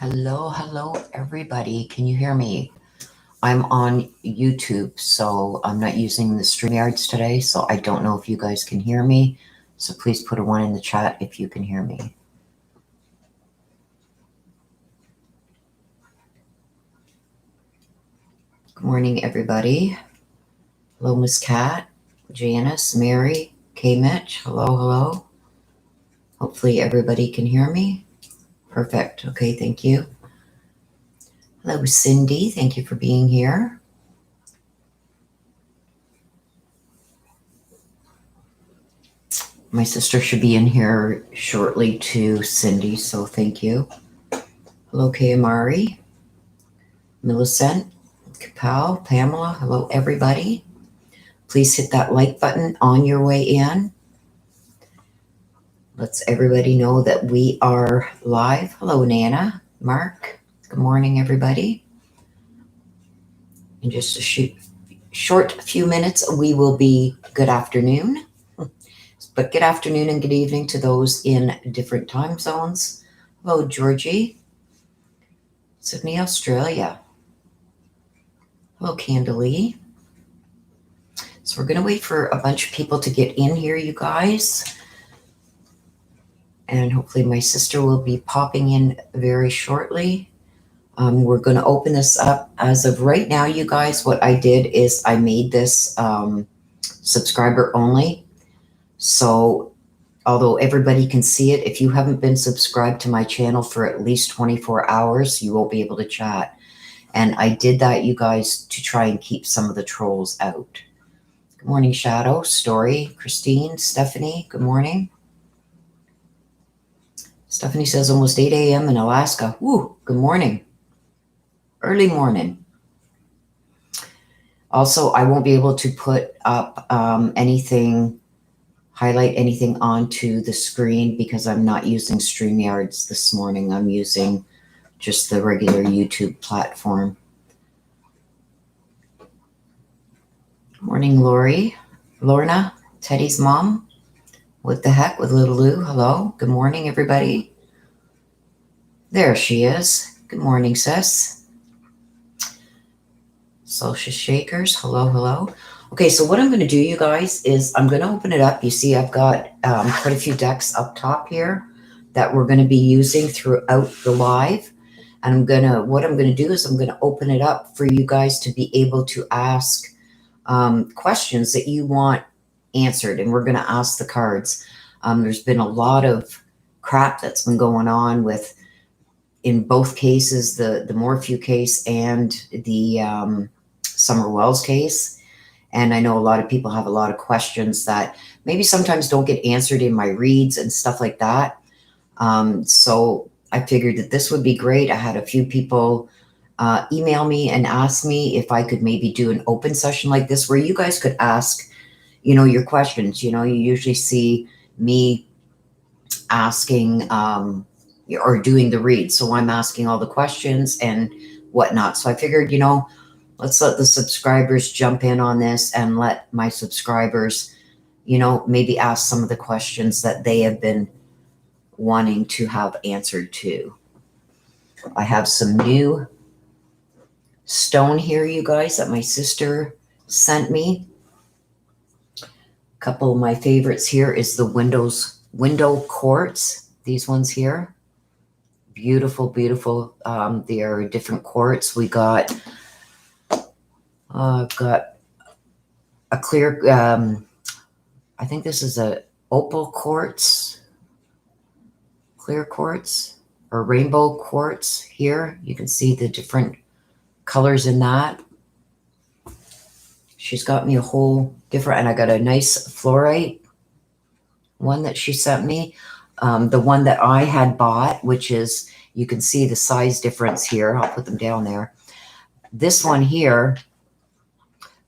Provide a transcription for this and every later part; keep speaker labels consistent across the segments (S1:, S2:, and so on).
S1: Hello, everybody. Can you hear me? I'm on YouTube, so I'm not using the StreamYards today, so I don't know if you guys can hear me. So please put a 1 in the chat if you can hear me. Good morning, everybody. Hello, Miss Cat, Janice, Mary, K. Mitch. Hello. Hopefully everybody can hear me. Perfect. Okay, thank you. Hello, Cindy. Thank you for being here. My sister should be in here shortly too, Cindy, so thank you. Hello, Kay Amari, Millicent, Kapow, Pamela. Hello, everybody. Please hit that like button on your way in. Let's everybody know that we are live. Hello, Nana, Mark. Good morning, everybody. In just a short few minutes, we will be good afternoon. But good afternoon and good evening to those in different time zones. Hello, Georgie. Sydney, Australia. Hello, Candalee. So we're going to wait for a bunch of people to get in here, you guys. And hopefully my sister will be popping in very shortly. We're going to open this up. As of right now, you guys, what I did is I made this subscriber only. So although everybody can see it, if you haven't been subscribed to my channel for at least 24 hours, you won't be able to chat. And I did that, you guys, to try and keep some of the trolls out. Good morning, Shadow, Story, Christine, Stephanie, good morning. Stephanie says almost 8 a.m. in Alaska. Woo, good morning. Early morning. Also, I won't be able to put up highlight anything onto the screen because I'm not using StreamYards this morning. I'm using just the regular YouTube platform. Good morning, Lori. Lorna, Teddy's mom. What the heck with little Lou? Hello. Good morning, everybody. There she is. Good morning, sis. Social Shakers. Hello. Okay, so what I'm going to do, you guys, is I'm going to open it up. You see, I've got quite a few decks up top here that we're going to be using throughout the live. And what I'm going to do is I'm going to open it up for you guys to be able to ask questions that you want answered. And we're going to ask the cards. There's been a lot of crap that's been going on with, in both cases, the Morphew case and the Summer Wells case. And I know a lot of people have a lot of questions that maybe sometimes don't get answered in my reads and stuff like that. So I figured that this would be great. I had a few people email me and ask me if I could maybe do an open session like this where you guys could ask, your questions. You usually see me asking or doing the read. So I'm asking all the questions and whatnot. So I figured, let's let the subscribers jump in on this and let my subscribers, maybe ask some of the questions that they have been wanting to have answered too. I have some new stone here, you guys, that my sister sent me. A couple of my favorites here is the window quartz. These ones here. Beautiful. They are different quartz. We got I've got a clear, I think this is a opal quartz, clear quartz, or rainbow quartz here. You can see the different colors in that. She's got me a whole different, and I got a nice fluorite one that she sent me. The one that I had bought, which is, you can see the size difference here. I'll put them down there. This one here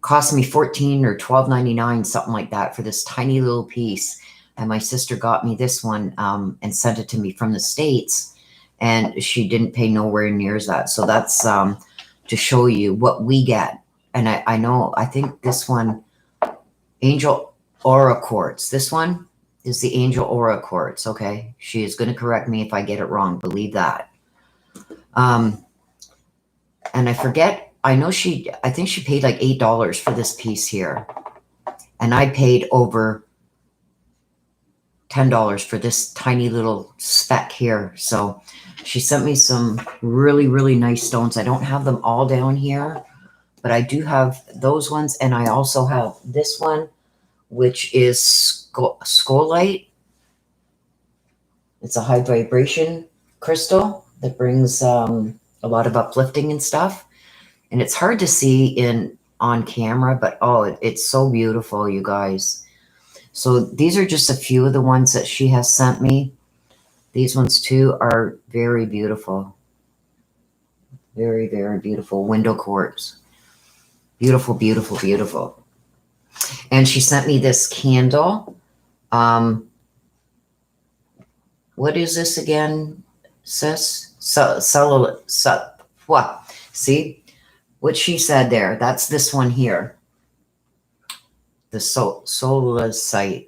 S1: cost me $14 or $12.99, something like that, for this tiny little piece. And my sister got me this one and sent it to me from the States, and she didn't pay nowhere near that. So that's to show you what we get. And I think this one, Angel Aura Quartz. This one is the Angel Aura Quartz. Okay, she is going to correct me if I get it wrong. Believe that. And I forget, I think she paid like $8 for this piece here. And I paid over $10 for this tiny little speck here. So she sent me some really, really nice stones. I don't have them all down here, but I do have those ones. And I also have this one, which is scolite. It's a high vibration crystal that brings a lot of uplifting and stuff. And it's hard to see on camera, but oh, it's so beautiful, you guys. So these are just a few of the ones that she has sent me. These ones too are very beautiful. Very, very beautiful window quartz. Beautiful, beautiful, beautiful. And she sent me this candle. What is this again, sis? What? See what she said there? That's this one here. The solasite.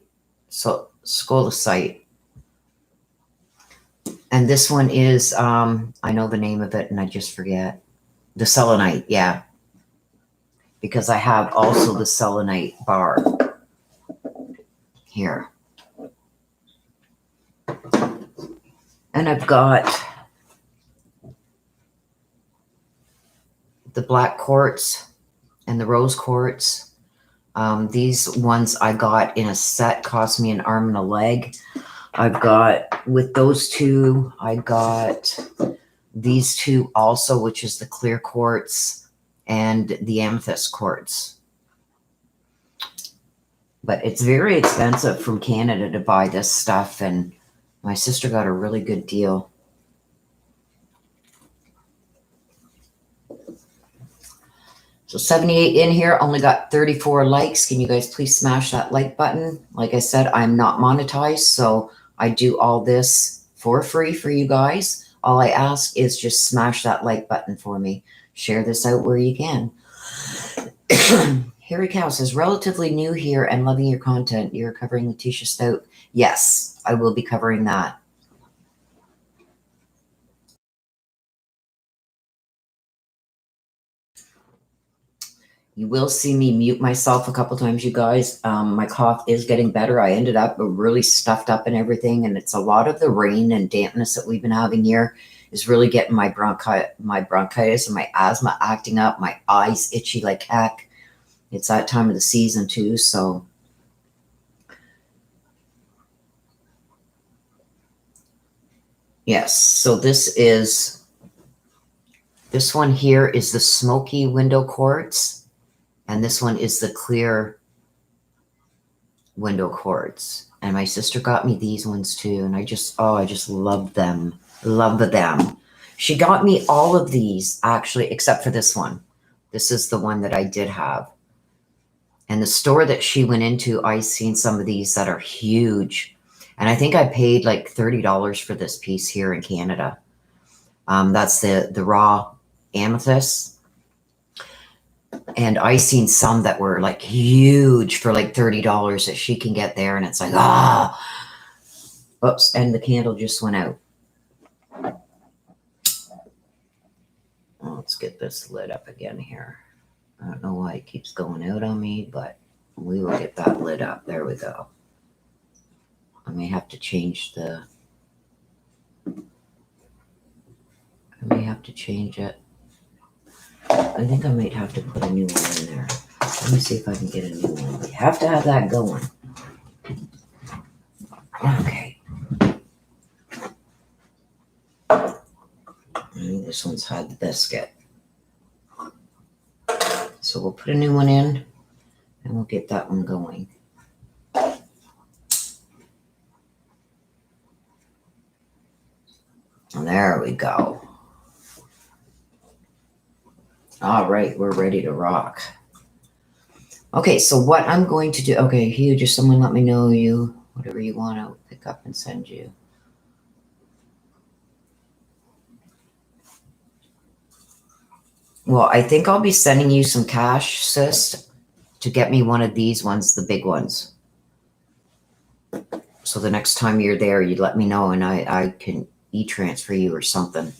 S1: Scolasite. And this one is, I know the name of it and I just forget. The selenite, yeah. Because I have also the selenite bar here. And I've got the black quartz and the rose quartz. These ones I got in a set, cost me an arm and a leg. I've got, with those two, I got these two also, which is the clear quartz and the amethyst quartz. But it's very expensive from Canada to buy this stuff, and my sister got a really good deal. So 78 in here, only got 34 likes. Can you guys please smash that like button? Like I said, I'm not monetized, so I do all this for free for you guys. All I ask is just smash that like button for me. Share this out where you can. Harry Cow says, relatively new here and loving your content. You're covering Letitia Stout. Yes, I will be covering that. You will see me mute myself a couple times, you guys. My cough is getting better. I ended up really stuffed up and everything, and it's a lot of the rain and dampness that we've been having here is really getting my bronchitis and my asthma acting up. My eyes itchy like heck. It's that time of the season too, so. Yes, so this one here is the smoky window quartz. And this one is the clear window quartz. And my sister got me these ones too. And I just love them. Love them. She got me all of these actually, except for this one. This is the one that I did have. And the store that she went into, I seen some of these that are huge. And I think I paid like $30 for this piece here in Canada. That's the raw amethyst. And I seen some that were like huge for like $30 that she can get there. And it's like, oops. And the candle just went out. Well, let's get this lit up again here. I don't know why it keeps going out on me, but we will get that lit up. There we go. I may have to change it. I think I might have to put a new one in there. Let me see if I can get a new one. We have to have that going. Okay. This one's had the biscuit. So we'll put a new one in and we'll get that one going. And there we go. All right, we're ready to rock. Okay, so what I'm going to do, okay, Hugh, just someone let me know whatever you want, I'll pick up and send you. Well, I think I'll be sending you some cash, sis, to get me one of these ones, the big ones. So the next time you're there, you let me know and I can e-transfer you or something.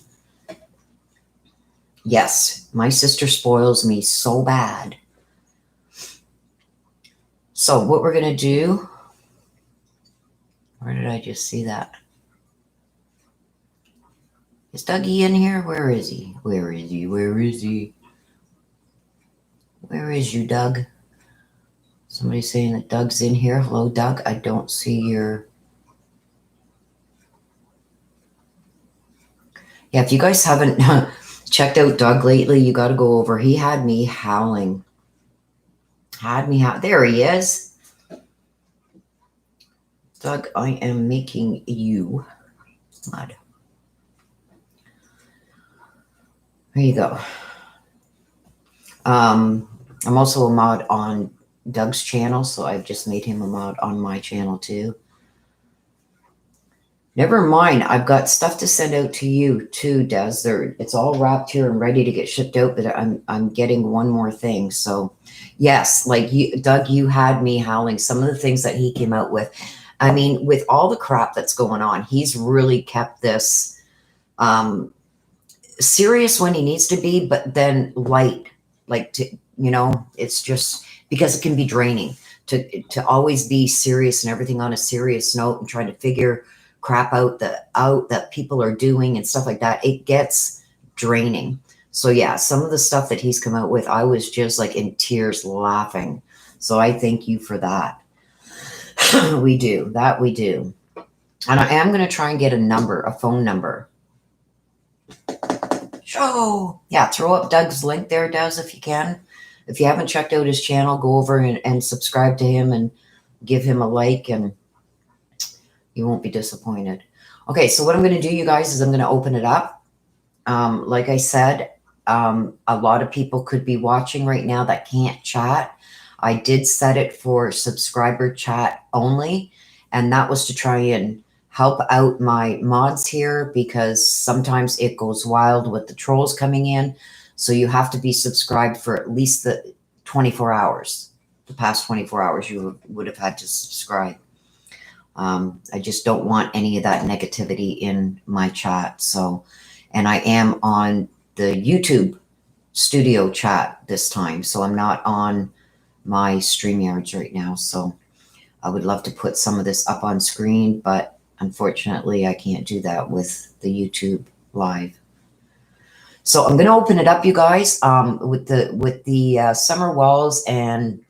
S1: Yes, my sister spoils me so bad. So what we're going to do, where did I just see that? Is Dougie in here? Where is he? Where is he? Where is he? Where is you, Doug? Somebody's saying that Doug's in here. Hello, Doug. I don't see your... Yeah, if you guys haven't checked out Doug lately, you got to go over. He had me howling. There he is. Doug, I am making you mad. There you go. I'm also a mod on Doug's channel, so I've just made him a mod on my channel too. Never mind, I've got stuff to send out to you too, Des. It's all wrapped here and ready to get shipped out, but I'm getting one more thing. So yes, like you, Doug, you had me howling. Some of the things that he came out with. I mean, with all the crap that's going on, he's really kept this serious when he needs to be, but then light. Like, to, you know, it's just because it can be draining to always be serious and everything on a serious note and trying to figure crap out that people are doing and stuff like that. It gets draining. So yeah, some of the stuff that he's come out with, I was just like in tears laughing. So I thank you for that. We do. And I am going to try and get a phone number. Show. Yeah, throw up Doug's link there, Des, if you can. If you haven't checked out his channel, go over and subscribe to him and give him a like, and you won't be disappointed. Okay, so what I'm going to do, you guys, is I'm going to open it up. Like I said, a lot of people could be watching right now that can't chat. I did set it for subscriber chat only, and that was to try and help out my mods here, because sometimes it goes wild with the trolls coming in. So you have to be subscribed for at least the 24 hours. The past 24 hours you would have had to subscribe. I just don't want any of that negativity in my chat. So, and I am on the YouTube studio chat this time, so I'm not on my StreamYards right now. So I would love to put some of this up on screen, but unfortunately I can't do that with the YouTube live. So I'm going to open it up, you guys, with the Summer Wells and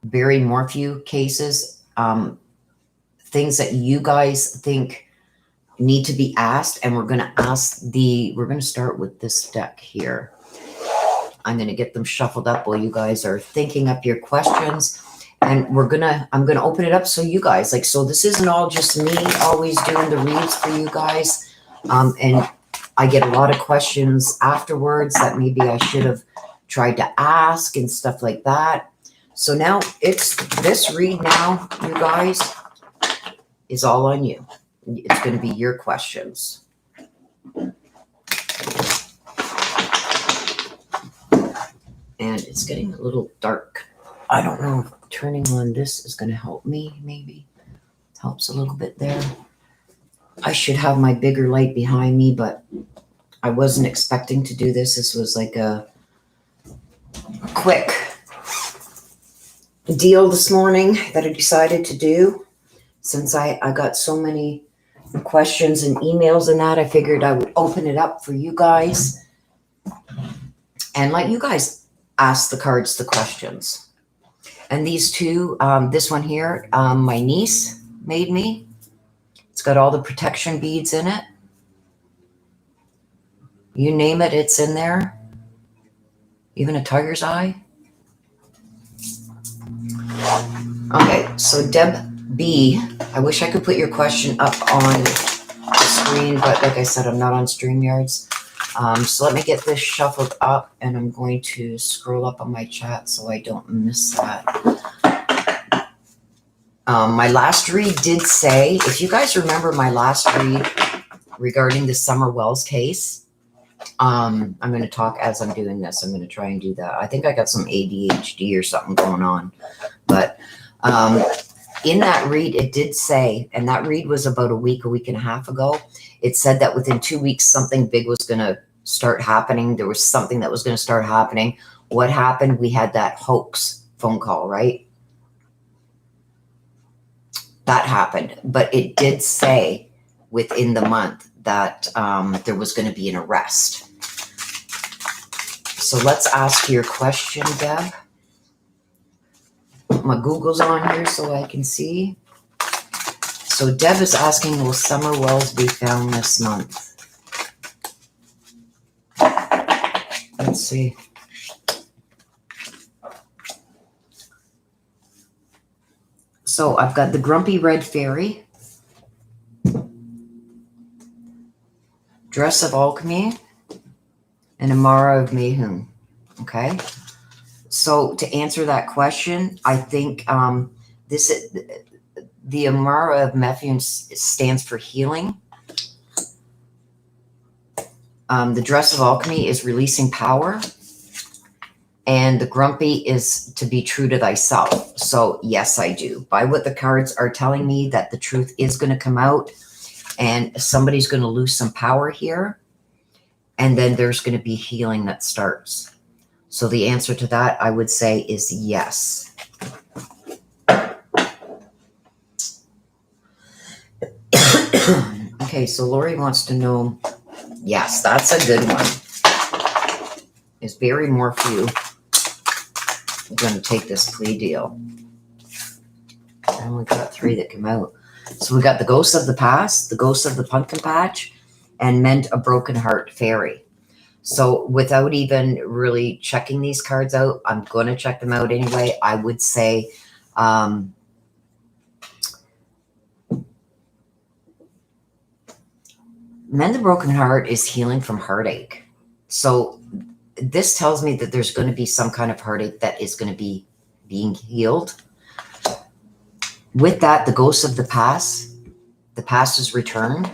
S1: Barry Morphew cases, things that you guys think need to be asked, and we're going to start with this deck here. I'm going to get them shuffled up while you guys are thinking up your questions, and I'm going to open it up so you guys, like, so this isn't all just me always doing the reads for you guys, and I get a lot of questions afterwards that maybe I should have tried to ask and stuff like that. So now it's this read now, you guys, is all on you. It's going to be your questions. And it's getting a little dark. I don't know if turning on this is going to help me, maybe. It helps a little bit there. I should have my bigger light behind me, but I wasn't expecting to do this. This was like a quick deal this morning that I decided to do. Since I got so many questions and emails and that, I figured I would open it up for you guys and let you guys ask the cards the questions. And these two, this one here, my niece made me. It's got all the protection beads in it. You name it, it's in there. Even a tiger's eye. Okay, so Deb B, I wish I could put your question up on the screen, but like I said, I'm not on StreamYards. So let me get this shuffled up, and I'm going to scroll up on my chat so I don't miss that. My last read did say, if you guys remember my last read regarding the Summer Wells case, I'm going to talk as I'm doing this. I'm going to try and do that. I think I got some ADHD or something going on. But in that read, it did say, and that read was about a week and a half ago, It said that within 2 weeks, something big was going to start happening. There was something that was going to start happening. What happened? We had that hoax phone call, right? That happened, but it did say within the month that there was going to be an arrest. So let's ask your question, Deb. My Google's on here so I can see. So Deb is asking, will Summer Wells be found this month? Let's see. So I've got the Grumpy Red Fairy, Dress of Alchemy, and Amara of Mayhem. Okay. So to answer that question, I think the Amara of Mayhem stands for healing. The Dress of Alchemy is releasing power. And the Grumpy is to be true to thyself. So yes, I do. By what the cards are telling me, that the truth is going to come out and somebody's going to lose some power here. And then there's going to be healing that starts. So the answer to that, I would say, is yes. Okay, so Lori wants to know, yes, that's a good one. Is Barry more for you? I'm going to take this plea deal. And we've got 3 that come out. So we got the Ghost of the Past, the Ghost of the Pumpkin Patch, and Mend a Broken Heart Fairy. So without even really checking these cards out, I'm going to check them out anyway. I would say Mend the Broken Heart is healing from heartache. So this tells me that there's going to be some kind of heartache that is going to be being healed. With that, the Ghost of the past is returned.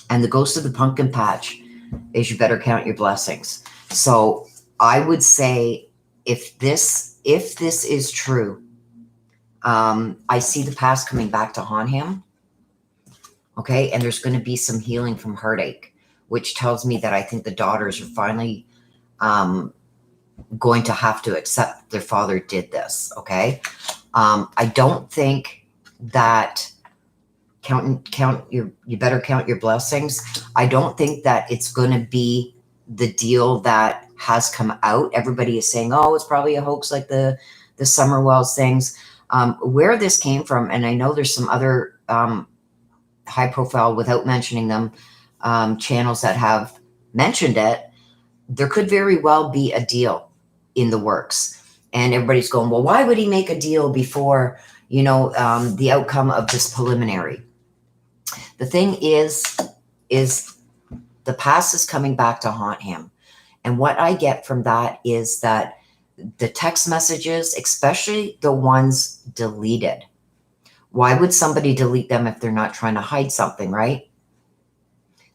S1: And the Ghost of the Pumpkin Patch is you better count your blessings. So I would say if this is true, I see the past coming back to haunt him. Okay, and there's going to be some healing from heartache, which tells me that I think the daughters are finally going to have to accept their father did this. Okay. I don't think that you better count your blessings. I don't think that it's going to be the deal that has come out. Everybody is saying, oh, it's probably a hoax like the Summer Wells things. Where this came from, and I know there's some other high profile, without mentioning them, channels that have mentioned it. There could very well be a deal in the works. And everybody's going, well, why would he make a deal before, the outcome of this preliminary? The thing is the past is coming back to haunt him. And what I get from that is that the text messages, especially the ones deleted, why would somebody delete them if they're not trying to hide something, right?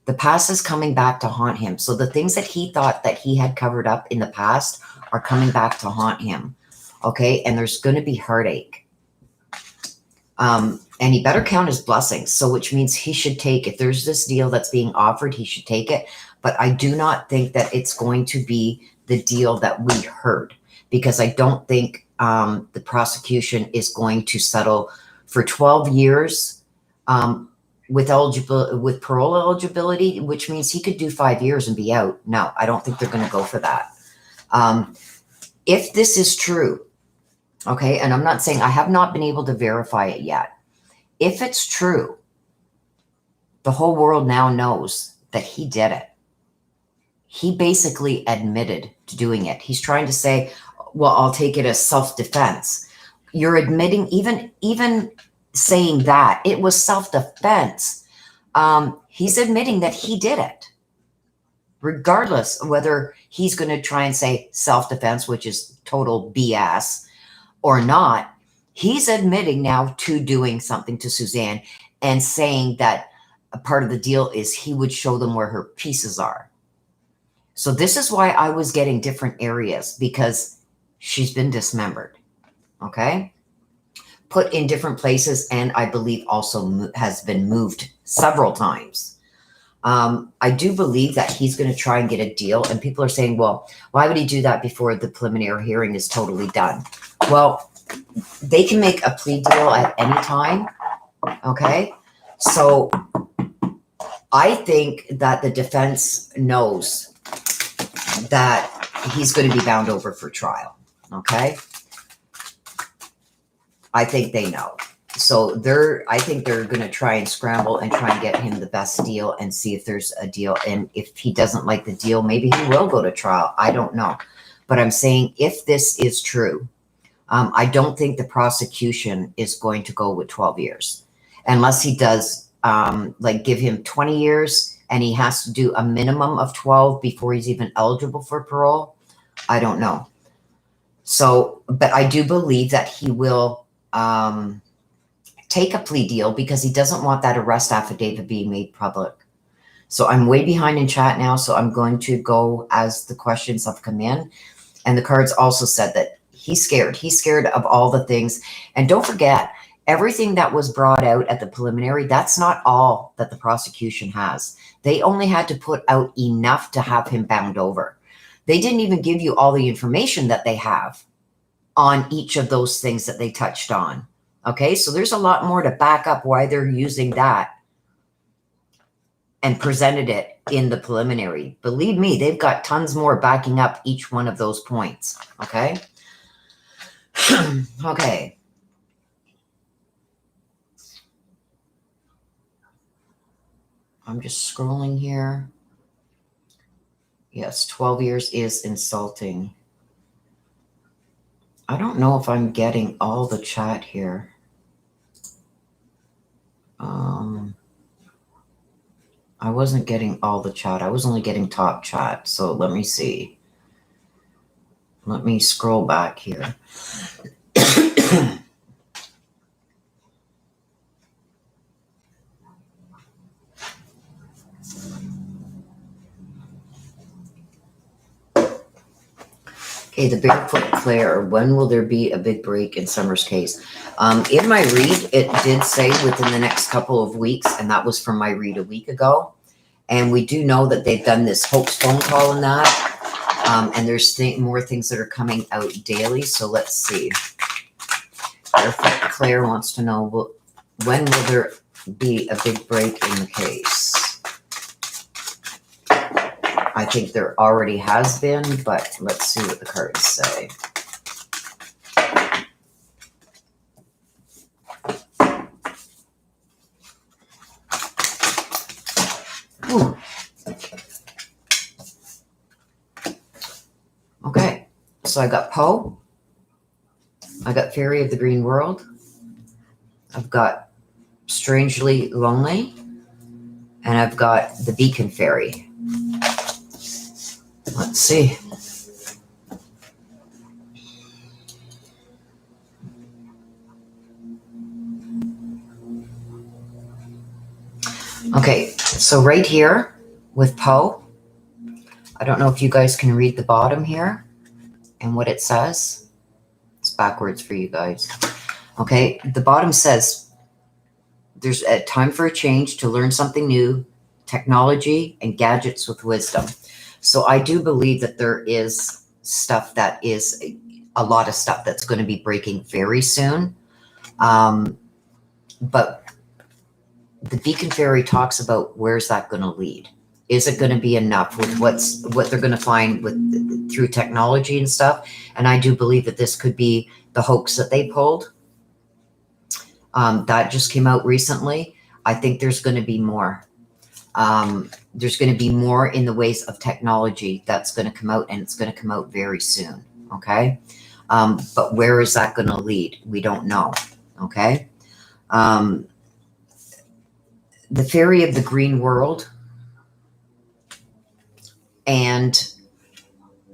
S1: The past is coming back to haunt him. So the things that he thought that he had covered up in the past are coming back to haunt him. Okay. And there's going to be heartache. And he better count his blessings. So which means he should take, if there's this deal that's being offered, he should take it. But I do not think that it's going to be the deal that we heard, because I don't think the prosecution is going to settle for 12 years with parole eligibility, which means he could do 5 years and be out. No, I don't think they're going to go for that. If this is true, okay, and I'm not saying, I have not been able to verify it yet. If it's true, the whole world now knows that he did it. He basically admitted to doing it. He's trying to say, well, I'll take it as self-defense. You're admitting, even saying that it was self-defense. He's admitting that he did it, regardless of whether he's going to try and say self-defense, which is total BS, or not. He's admitting now to doing something to Suzanne and saying that a part of the deal is he would show them where her pieces are. So this is why I was getting different areas, because she's been dismembered. Okay. Put in different places, and I believe also has been moved several times. I do believe that he's going to try and get a deal. And people are saying, well, why would he do that before the preliminary hearing is totally done? Well, they can make a plea deal at any time. Okay. So I think that the defense knows that he's going to be bound over for trial. Okay. I think they know. So I think they're going to try and scramble and try and get him the best deal and see if there's a deal. And if he doesn't like the deal, maybe he will go to trial. I don't know. But I'm saying if this is true, I don't think the prosecution is going to go with 12 years unless he does like give him 20 years and he has to do a minimum of 12 before he's even eligible for parole. I don't know. So, but I do believe that he will take a plea deal because he doesn't want that arrest affidavit being made public. So I'm way behind in chat now. So I'm going to go as the questions have come in. And the cards also said that he's scared. He's scared of all the things. And don't forget, everything that was brought out at the preliminary, that's not all that the prosecution has. They only had to put out enough to have him bound over. They didn't even give you all the information that they have on each of those things that they touched on. Okay, so there's a lot more to back up why they're using that and presented it in the preliminary. Believe me, they've got tons more backing up each one of those points. Okay. Okay. I'm just scrolling here. Yes, 12 years is insulting. I don't know if I'm getting all the chat here. I wasn't getting all the chat. I was only getting top chat. So let me see. Let me scroll back here. Okay, the Barefoot Claire. When will there be a big break in Summer's case? In my read, it did say within the next couple of weeks, and that was from my read a week ago. And we do know that they've done this hoax phone call and that. And there's more things that are coming out daily. So let's see. Barefoot Claire wants to know, when will there be a big break in the case? I think there already has been, but let's see what the cards say. Ooh. Okay, so I got Poe. I got Fairy of the Green World. I've got Strangely Lonely. And I've got the Beacon Fairy. Let's see. Okay, so right here with Poe, I don't know if you guys can read the bottom here and what it says. It's backwards for you guys. Okay, the bottom says there's a time for a change, to learn something new, technology and gadgets with wisdom. So I do believe that there is stuff that is a lot of stuff that's going to be breaking very soon. But the Beacon Fairy talks about, where's that going to lead? Is it going to be enough with what they're going to find through technology and stuff? And I do believe that this could be the hoax that they pulled. That just came out recently. I think there's going to be more. There's going to be more in the ways of technology that's going to come out, and it's going to come out very soon. Okay. But where is that going to lead? We don't know. Okay. The Fairy of the Green World and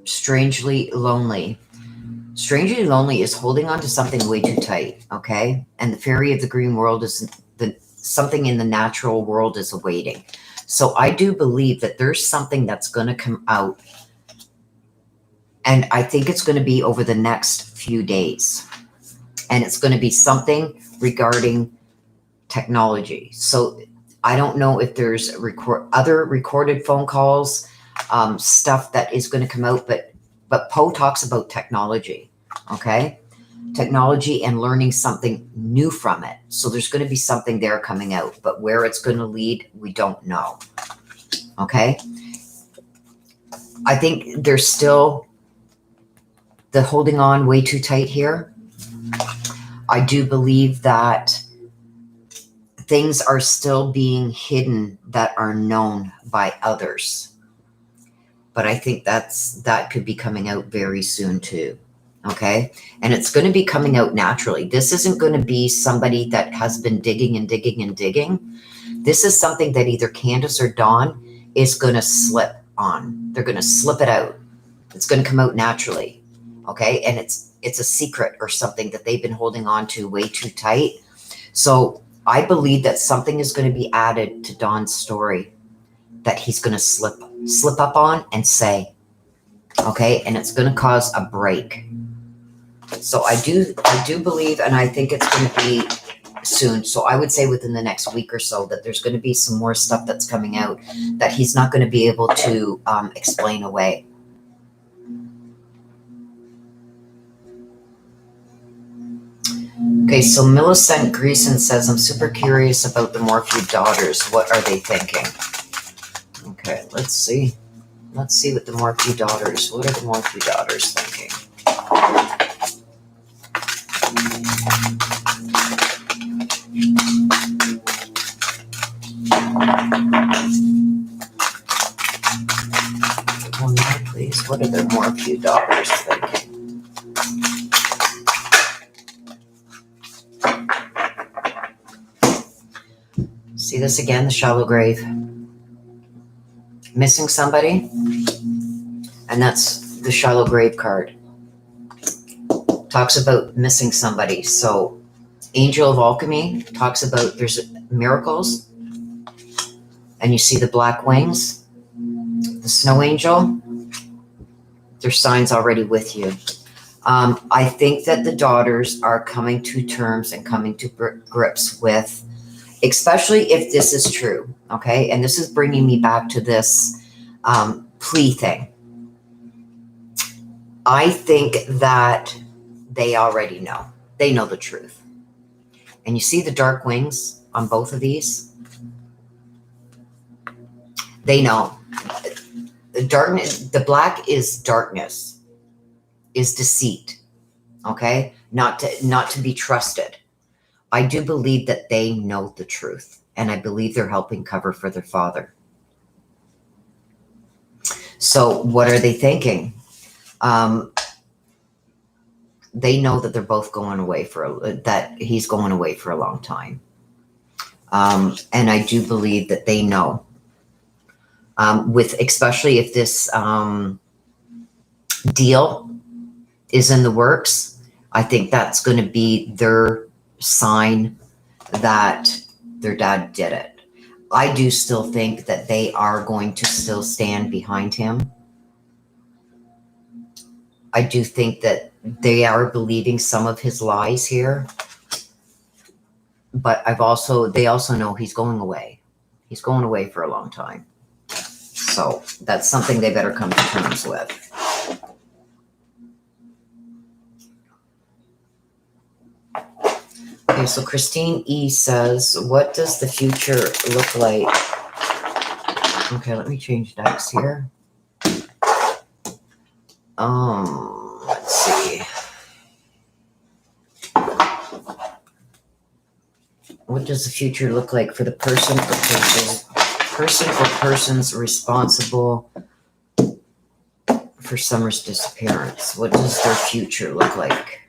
S1: Strangely Lonely. Strangely Lonely is holding on to something way too tight. Okay. And the Fairy of the Green World is something in the natural world is awaiting. So I do believe that there's something that's going to come out. And I think it's going to be over the next few days. And it's going to be something regarding technology. So I don't know if there's other recorded phone calls, stuff that is going to come out, but Poe talks about technology, okay? Technology and learning something new from it. So there's going to be something there coming out, but where it's going to lead, we don't know, okay? I think there's still the holding on way too tight here. I do believe that things are still being hidden that are known by others. But I think that could be coming out very soon too. Okay. And it's going to be coming out naturally. This isn't going to be somebody that has been digging and digging and digging. This is something that either Candace or Dawn is going to slip on. They're going to slip it out. It's going to come out naturally. Okay. And it's a secret or something that they've been holding on to way too tight. So I believe that something is going to be added to Dawn's story that he's going to slip up on and say, okay, and it's going to cause a break. So I do believe, and I think it's going to be soon. So I would say within the next week or so that there's going to be some more stuff that's coming out that he's not going to be able to explain away. Okay, so Millicent Greason says, I'm super curious about the Morphew daughters. What are they thinking? Okay, let's see. Let's see what the Morphew daughters, what are the Morphew daughters thinking? One more, please. What are the Morphew daughters thinking? See this again, the shallow grave. Missing somebody, and that's the shallow grave card. Talks about missing somebody. So Angel of Alchemy talks about there's miracles, and you see the black wings, the snow angel, there's signs already with you. I think that the daughters are coming to terms and coming to grips with, especially if this is true, okay? And this is bringing me back to this plea thing. I think that they already know. They know the truth. And you see the dark wings on both of these? They know. The darkness, the black is darkness, is deceit, okay? Not to be trusted. I do believe that they know the truth, and I believe they're helping cover for their father. So what are they thinking? They know that they're both going away that he's going away for a long time. And I do believe that they know. Especially if this deal is in the works, I think that's going to be their sign that their dad did it. I do still think that they are going to still stand behind him. I do think that they are believing some of his lies here. But they also know he's going away. He's going away for a long time. So that's something they better come to terms with. Okay, so Christine E says, what does the future look like? Okay, let me change decks here. Let's see. What does the future look like for the person or persons responsible for Summer's disappearance? What does their future look like?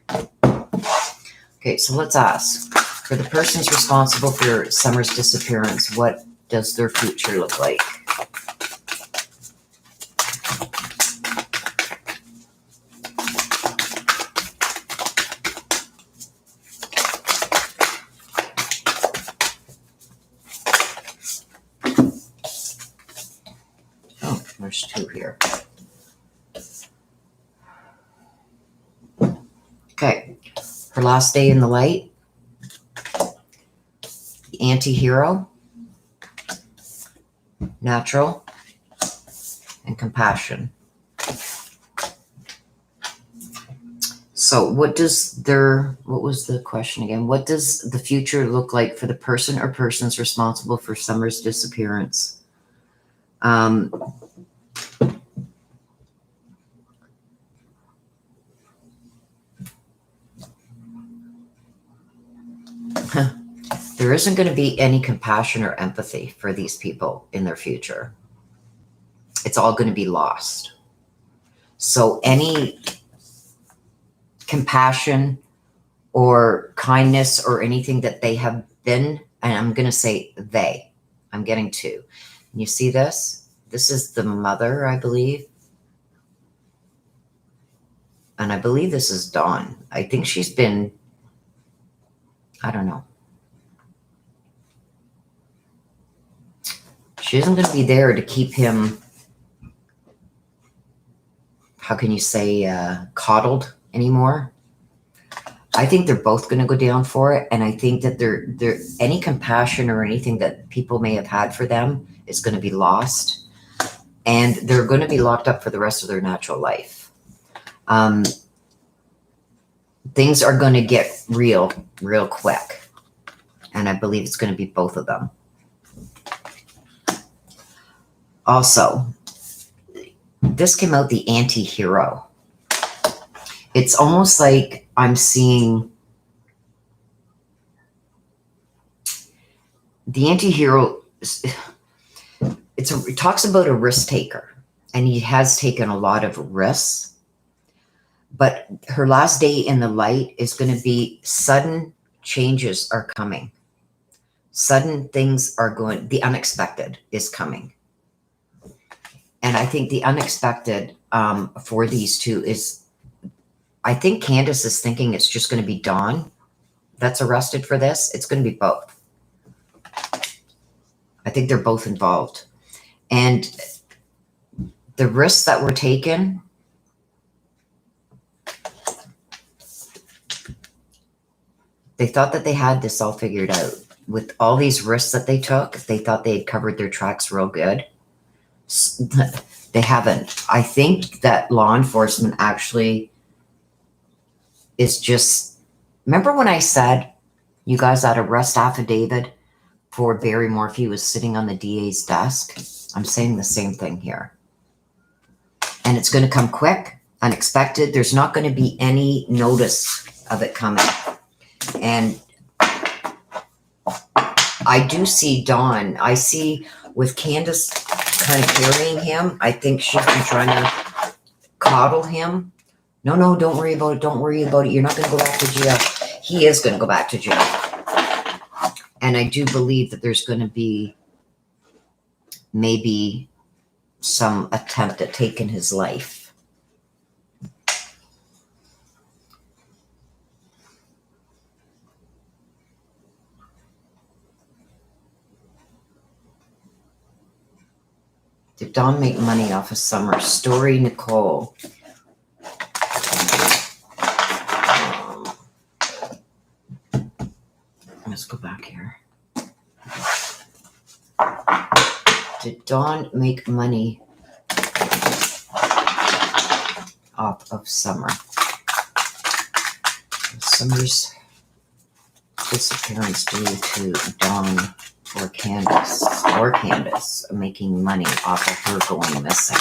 S1: Okay, so let's ask. For the persons responsible for Summer's disappearance, what does their future look like? Oh, there's two here. Okay. Her last day in the light, the anti-hero, natural, and compassion. So what was the question again? What does the future look like for the person or persons responsible for Summer's disappearance? There isn't going to be any compassion or empathy for these people in their future. It's all going to be lost. So any compassion or kindness or anything that they have been, and I'm going to say they, I'm getting two. You see this? This is the mother, I believe. And I believe this is Dawn. I think she's been, I don't know. She isn't going to be there to keep him, how can you say, coddled anymore. I think they're both going to go down for it. And I think that they're any compassion or anything that people may have had for them is going to be lost. And they're going to be locked up for the rest of their natural life. Things are going to get real quick. And I believe it's going to be both of them. Also, this came out the anti-hero. It's almost like I'm seeing the anti-hero. It talks about a risk taker, and he has taken a lot of risks. But her last day in the light is going to be sudden changes are coming. Sudden things are going, the unexpected is coming. And I think the unexpected for these two is, I think Candace is thinking it's just going to be Dawn that's arrested for this. It's going to be both. I think they're both involved. And the risks that were taken, they thought that they had this all figured out. With all these risks that they took, they thought they had covered their tracks real good. They haven't. I think that law enforcement actually is just, remember when I said you guys that arrest affidavit for Barry Morphy was sitting on the DA's desk? I'm saying the same thing here. And it's going to come quick, unexpected. There's not going to be any notice of it coming. And I do see Dawn. I see with Candace kind of carrying him. I think she's been trying to coddle him. No, don't worry about it. Don't worry about it. You're not going to go back to jail. He is going to go back to jail. And I do believe that there's going to be maybe some attempt at taking his life. Did Dawn make money off of Summer? Story, Nicole. Let's go back here. Did Dawn make money off of Summer? Summer's disappearance due to Dawn or Candace making money off of her going missing.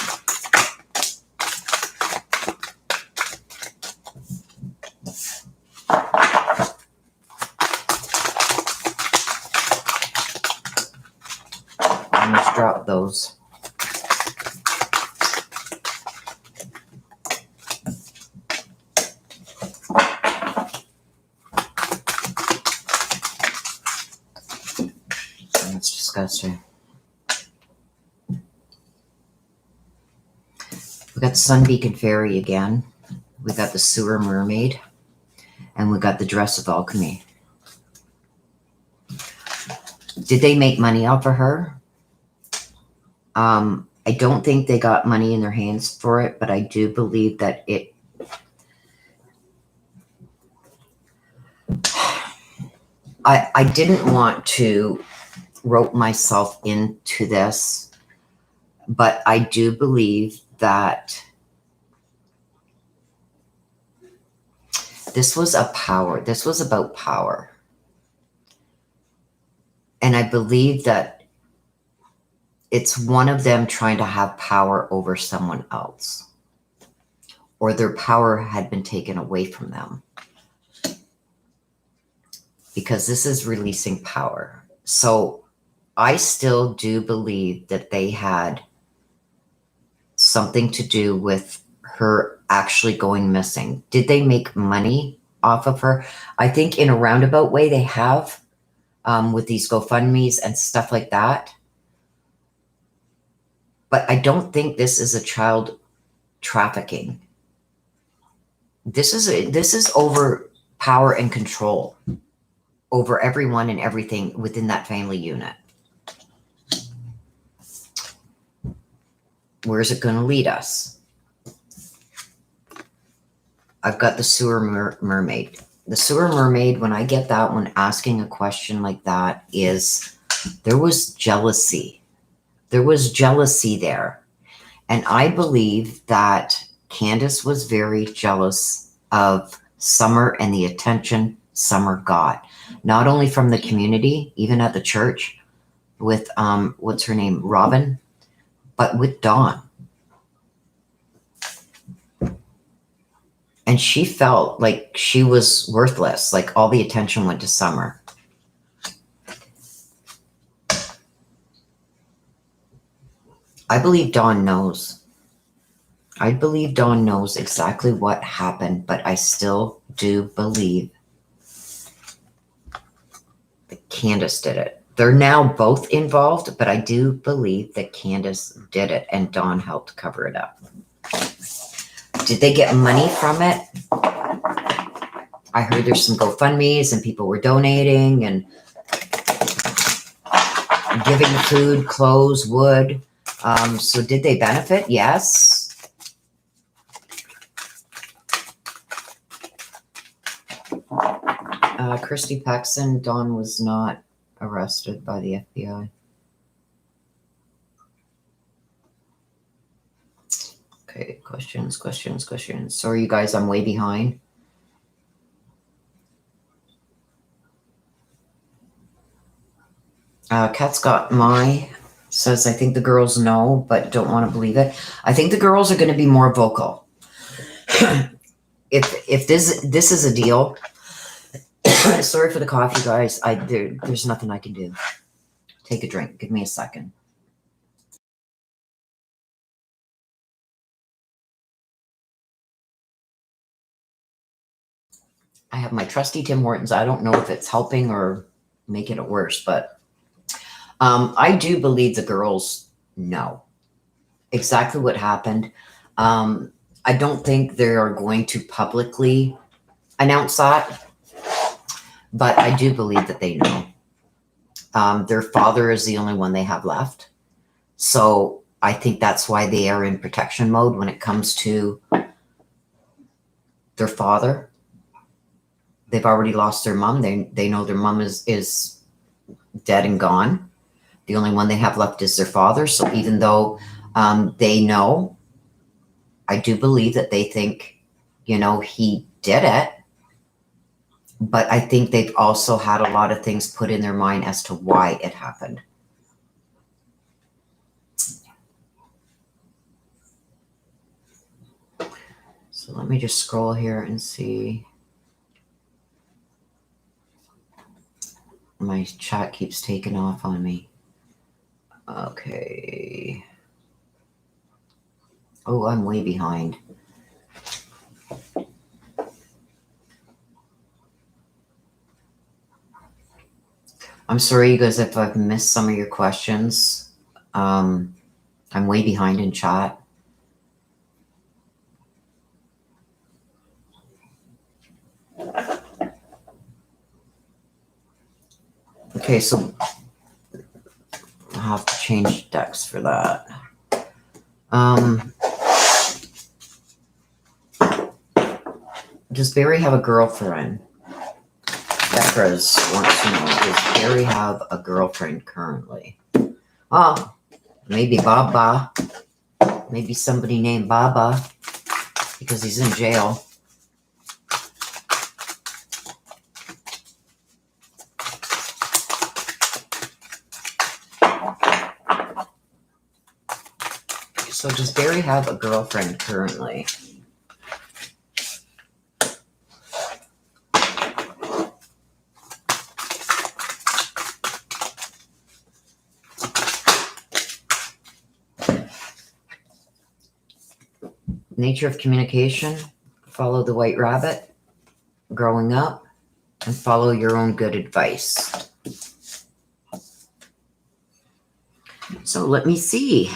S1: Let's drop those. That's disgusting. We got Sunbeacon Fairy again. We got the Sewer Mermaid. And we got the Dress of Alchemy. Did they make money off of her? I don't think they got money in their hands for it, but I do believe that it... I didn't want to rope myself into this But I do believe that this was this was about power. And I believe that it's one of them trying to have power over someone else, or their power had been taken away from them, because this is releasing power. So I still do believe that they had something to do with her actually going missing. Did they make money off of her? I think in a roundabout way they have, with these GoFundMes and stuff like that. But I don't think this is a child trafficking. This is over power and control over everyone and everything within that family unit. Where's it going to lead us? I've got the sewer mermaid. The sewer mermaid, when I get that one asking a question like that, is there was jealousy. There was jealousy there. And I believe that Candace was very jealous of Summer and the attention Summer got. Not only from the community, even at the church with, what's her name, Robin, but with Dawn. And she felt like she was worthless, like all the attention went to Summer. I believe Dawn knows. I believe Dawn knows exactly what happened, but I still do believe that Candace did it. They're now both involved, but I do believe that Candace did it and Dawn helped cover it up. Did they get money from it? I heard there's some GoFundMes and people were donating and giving food, clothes, wood. So did they benefit? Yes. Christy Paxson, Dawn was not arrested by the FBI. Okay, questions. Sorry, you guys, I'm way behind. Kat Scott says, I think the girls know, but don't want to believe it. I think the girls are going to be more vocal. if this is a deal, sorry for the coffee, guys. There's nothing I can do. Take a drink. Give me a second. I have my trusty Tim Hortons. I don't know if it's helping or making it worse, but I do believe the girls know exactly what happened. I don't think they are going to publicly announce that, but I do believe that they know. Their father is the only one they have left. So I think that's why they are in protection mode when it comes to their father. They've already lost their mom. They know their mom is dead and gone. The only one they have left is their father. So even though they know, I do believe that they think, he did it. But I think they've also had a lot of things put in their mind as to why it happened. So let me just scroll here and see. My chat keeps taking off on me. Okay. Oh, I'm way behind. I'm sorry, you guys, if I've missed some of your questions. I'm way behind in chat. Okay, so I'll have to change decks for that. Does Barry have a girlfriend? Becca's wants to know, does Barry have a girlfriend currently? Oh, Maybe Baba. Maybe somebody named Baba because he's in jail. So does Barry have a girlfriend currently? Nature of communication, follow the white rabbit, growing up, and follow your own good advice. So let me see.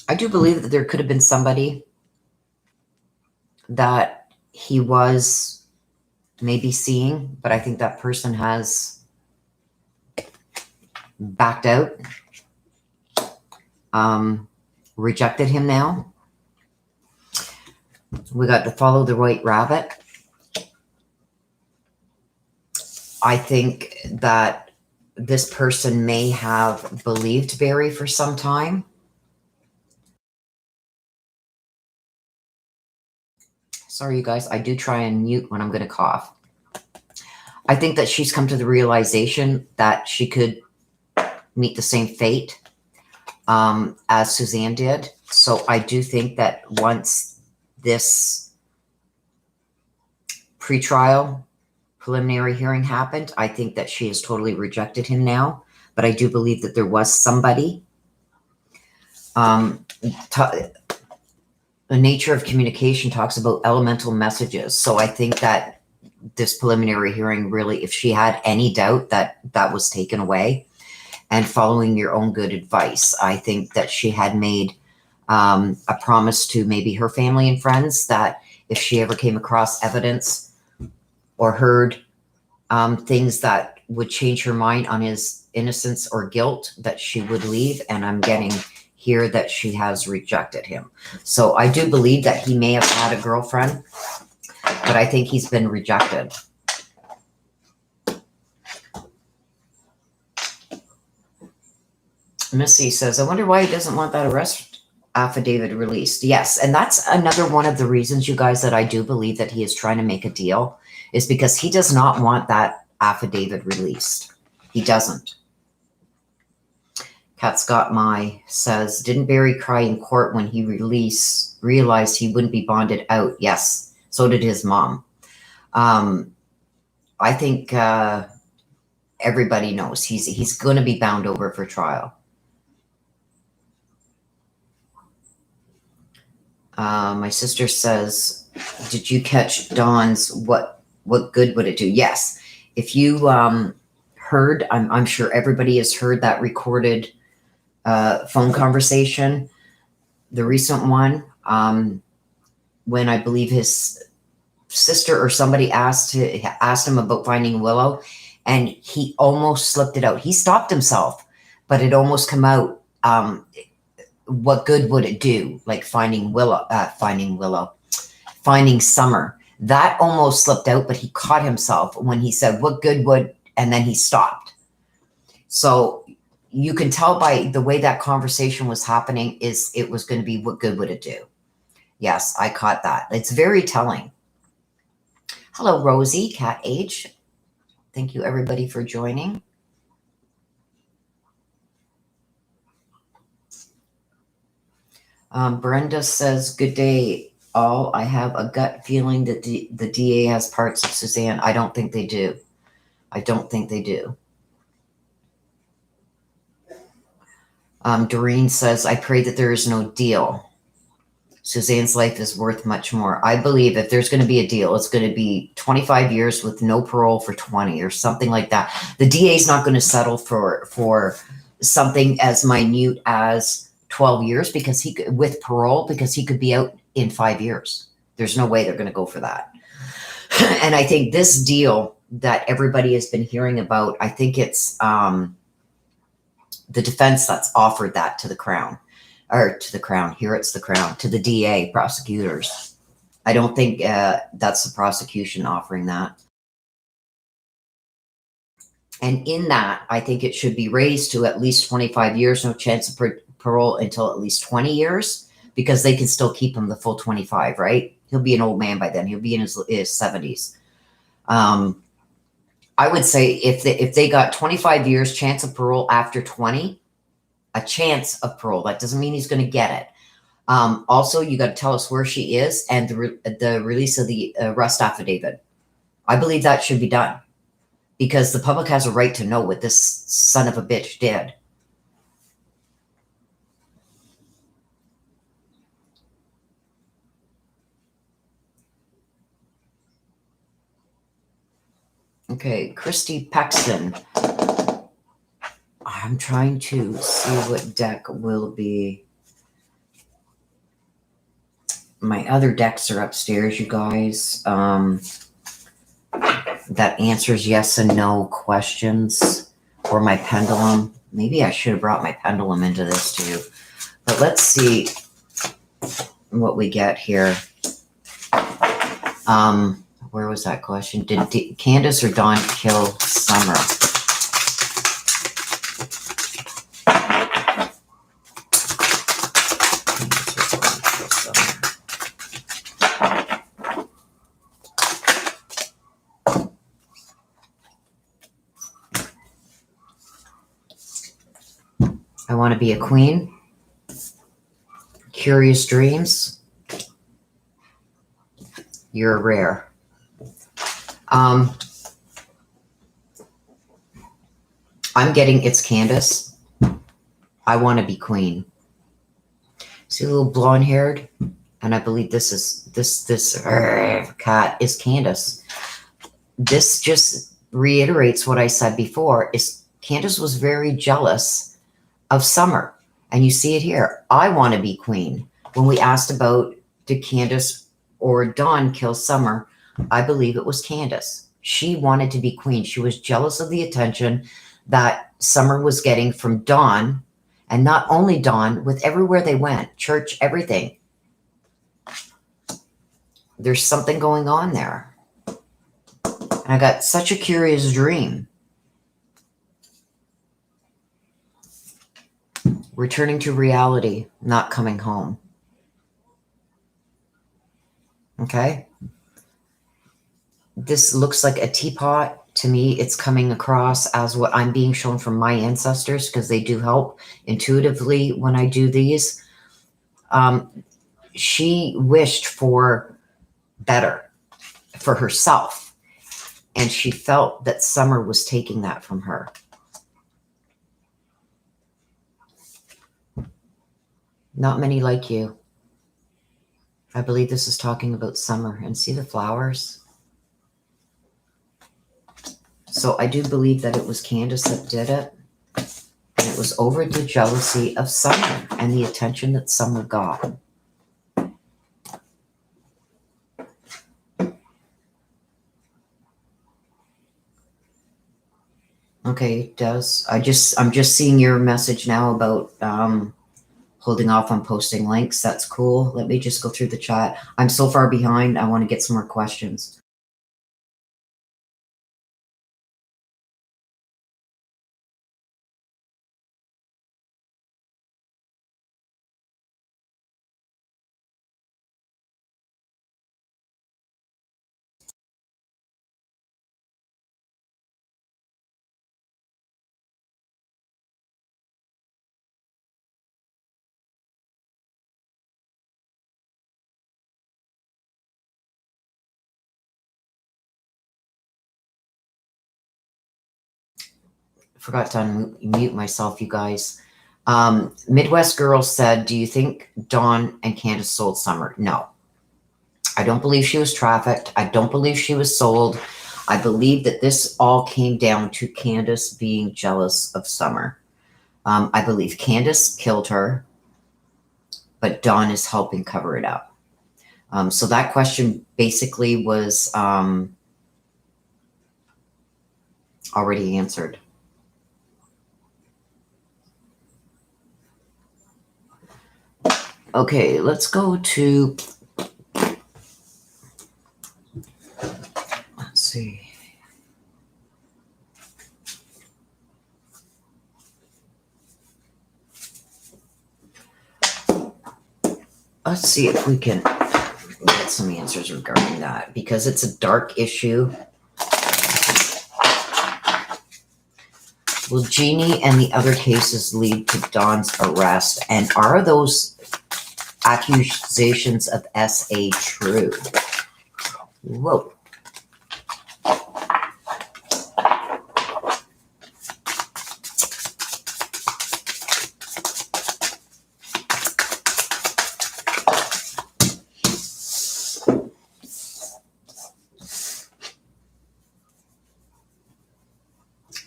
S1: I do believe that there could have been somebody that he was maybe seeing, but I think that person has backed out, rejected him now. We got to follow the white rabbit. I think that this person may have believed Barry for some time. Sorry, you guys, I do try and mute when I'm going to cough. I think that she's come to the realization that she could meet the same fate as Suzanne did. So I do think that once this pretrial preliminary hearing happened, I think that she has totally rejected him now. But I do believe that there was somebody. The nature of communication talks about elemental messages. So I think that this preliminary hearing really, if she had any doubt, that was taken away. And following your own good advice, I think that she had made a promise to maybe her family and friends that if she ever came across evidence or heard things that would change her mind on his innocence or guilt, that she would leave. And I'm getting here that she has rejected him. So I do believe that he may have had a girlfriend, but I think he's been rejected. Missy says, I wonder why he doesn't want that arrest affidavit released. Yes, and that's another one of the reasons, you guys, that I do believe that he is trying to make a deal, is because he does not want that affidavit released. He doesn't. Cat Scott Mai says, didn't Barry cry in court when he realized he wouldn't be bonded out? Yes, so did his mom. I think everybody knows he's going to be bound over for trial. My sister says, did you catch Dawn's what good would it do? Yes. If you heard, I'm sure everybody has heard that recorded phone conversation, the recent one, when I believe his sister or somebody asked him about finding Willow, and he almost slipped it out. He stopped himself, but it almost came out. What good would it do? Like finding Summer. That almost slipped out, but he caught himself when he said, what good would, and then he stopped. So you can tell by the way that conversation was happening it was going to be, what good would it do? Yes, I caught that. It's very telling. Hello, Rosie, Cat H. Thank you, everybody, for joining. Brenda says, good day, all. I have a gut feeling that the DA has parts of Suzanne. I don't think they do. I don't think they do. Doreen says, I pray that there is no deal. Suzanne's life is worth much more. I believe if there's going to be a deal, it's going to be 25 years with no parole for 20 or something like that. The DA is not going to settle for something as minute as 12 years because he could, with parole, because he could be out in 5 years. There's no way they're going to go for that. And I think this deal that everybody has been hearing about, I think it's the defense that's offered that to the Crown. Or to the Crown, here it's the Crown, to the DA, prosecutors. I don't think that's the prosecution offering that. And in that, I think it should be raised to at least 25 years, no chance of parole until at least 20 years, because they can still keep him the full 25, right? He'll be an old man by then. He'll be in his 70s. I would say if they got 25 years chance of parole after 20, a chance of parole, that doesn't mean he's going to get it. Also, you got to tell us where she is and the release of the arrest affidavit. I believe that should be done because the public has a right to know what this son of a bitch did. Okay, Christy Paxton. I'm trying to see what deck will be. My other decks are upstairs, you guys. That answers yes and no questions. Or my pendulum. Maybe I should have brought my pendulum into this too. But let's see what we get here. Where was that question? Did Candace or Dawn kill Summer? I want to be a queen. Curious dreams. You're rare. I'm getting it's Candace. I want to be queen. See a little blonde haired? And I believe this cat is Candace. This just reiterates what I said before, is Candace was very jealous of Summer. And you see it here. I want to be queen. When we asked about did Candace or Dawn kill Summer, I believe it was Candace. She wanted to be queen. She was jealous of the attention that Summer was getting from Dawn, and not only Dawn, with everywhere they went, church, everything. There's something going on there. And I got such a curious dream. Returning to reality, not coming home. Okay? This looks like a teapot. To me, it's coming across as what I'm being shown from my ancestors, because they do help intuitively when I do these. She wished for better for herself, and she felt that Summer was taking that from her. Not many like you. I believe this is talking about Summer. And see the flowers? So I do believe that it was Candace that did it. And it was over the jealousy of Summer and the attention that Summer got. Okay, it does. I'm just seeing your message now about holding off on posting links. That's cool. Let me just go through the chat. I'm so far behind. I want to get some more questions. Forgot to unmute myself, you guys. Midwest Girl said, do you think Dawn and Candace sold Summer? No. I don't believe she was trafficked. I don't believe she was sold. I believe that this all came down to Candace being jealous of Summer. I believe Candace killed her, but Dawn is helping cover it up. So that question basically was already answered. Okay, let's go to, let's see. let's see if we can get some answers regarding that, because it's a dark issue. Will Jeannie and the other cases lead to Don's arrest? And are those accusations of SA true? Whoa.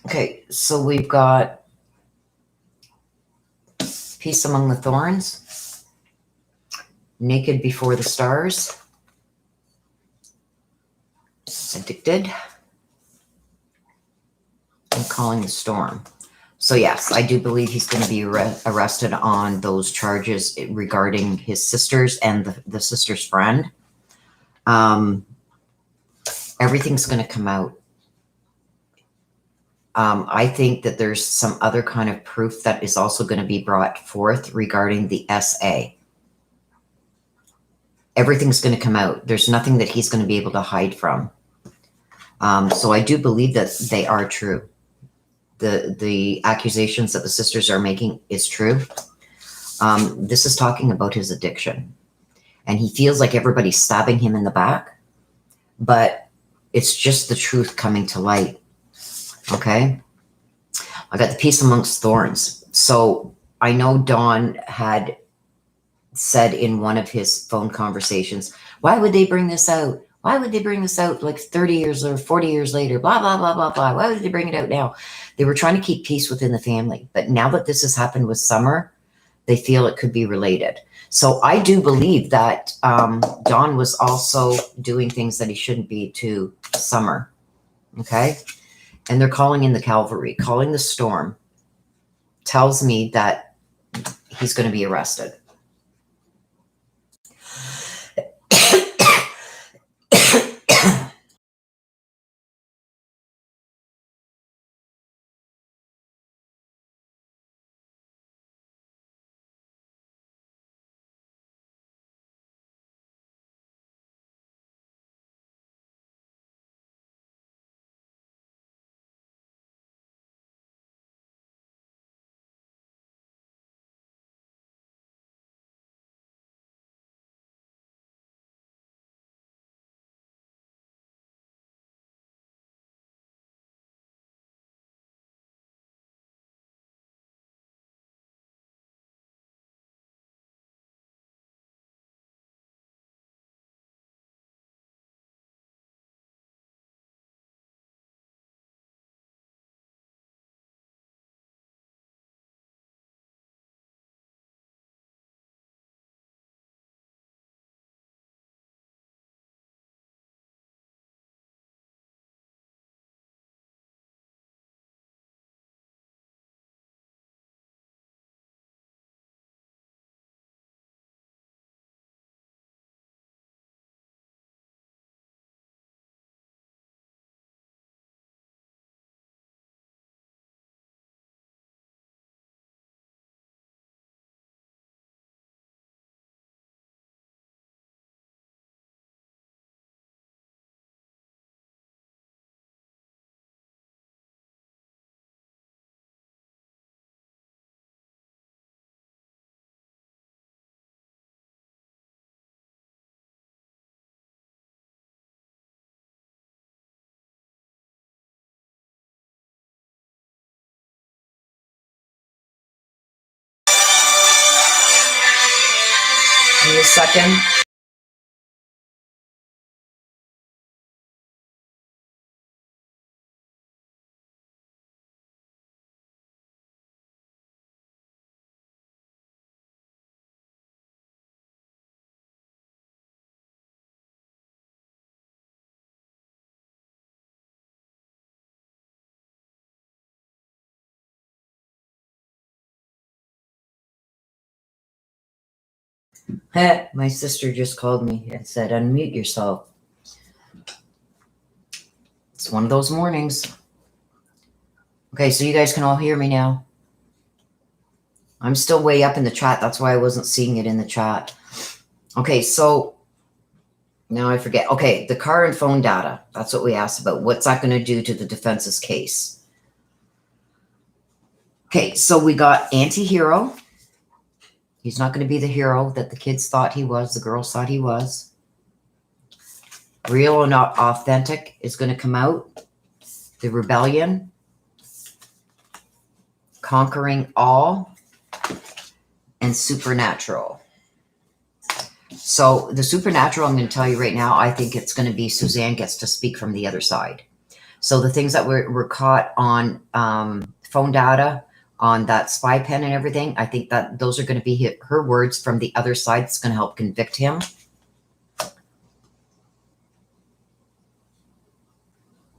S1: Okay, so we've got Peace Among the Thorns, Naked Before the Stars, Addicted, and Calling the Storm. So yes, I do believe he's going to be arrested on those charges regarding his sisters and the sister's friend. Everything's going to come out. I think that there's some other kind of proof that is also going to be brought forth regarding the SA. Everything's going to come out. There's nothing that he's going to be able to hide from. So I do believe that they are true. The accusations that the sisters are making is true. This is talking about his addiction. And he feels like everybody's stabbing him in the back. But it's just the truth coming to light. Okay, I got the Peace Amongst Thorns. So I know Don had said in one of his phone conversations, why would they bring this out? Why would they bring this out like 30 years or 40 years later? Blah, blah, blah, blah, blah. Why would they bring it out now? They were trying to keep peace within the family. But now that this has happened with Summer, they feel it could be related. So I do believe that Don was also doing things that he shouldn't be to Summer. Okay. And they're calling in the cavalry. Calling the storm tells me that he's going to be arrested. Give me a second. My sister just called me and said, unmute yourself. It's one of those mornings. Okay, so you guys can all hear me now. I'm still way up in the chat. That's why I wasn't seeing it in the chat. Okay, so now I forget. Okay, the car and phone data. That's what we asked about. What's that going to do to the defense's case? Okay, so we got anti-hero. He's not going to be the hero that the kids thought he was, the girls thought he was. Real and not authentic is going to come out. The rebellion. Conquering all. And supernatural. So the supernatural, I'm going to tell you right now, I think it's going to be Suzanne gets to speak from the other side. So the things that were caught on phone data, on that spy pen and everything, I think that those are going to be her words from the other side that's going to help convict him.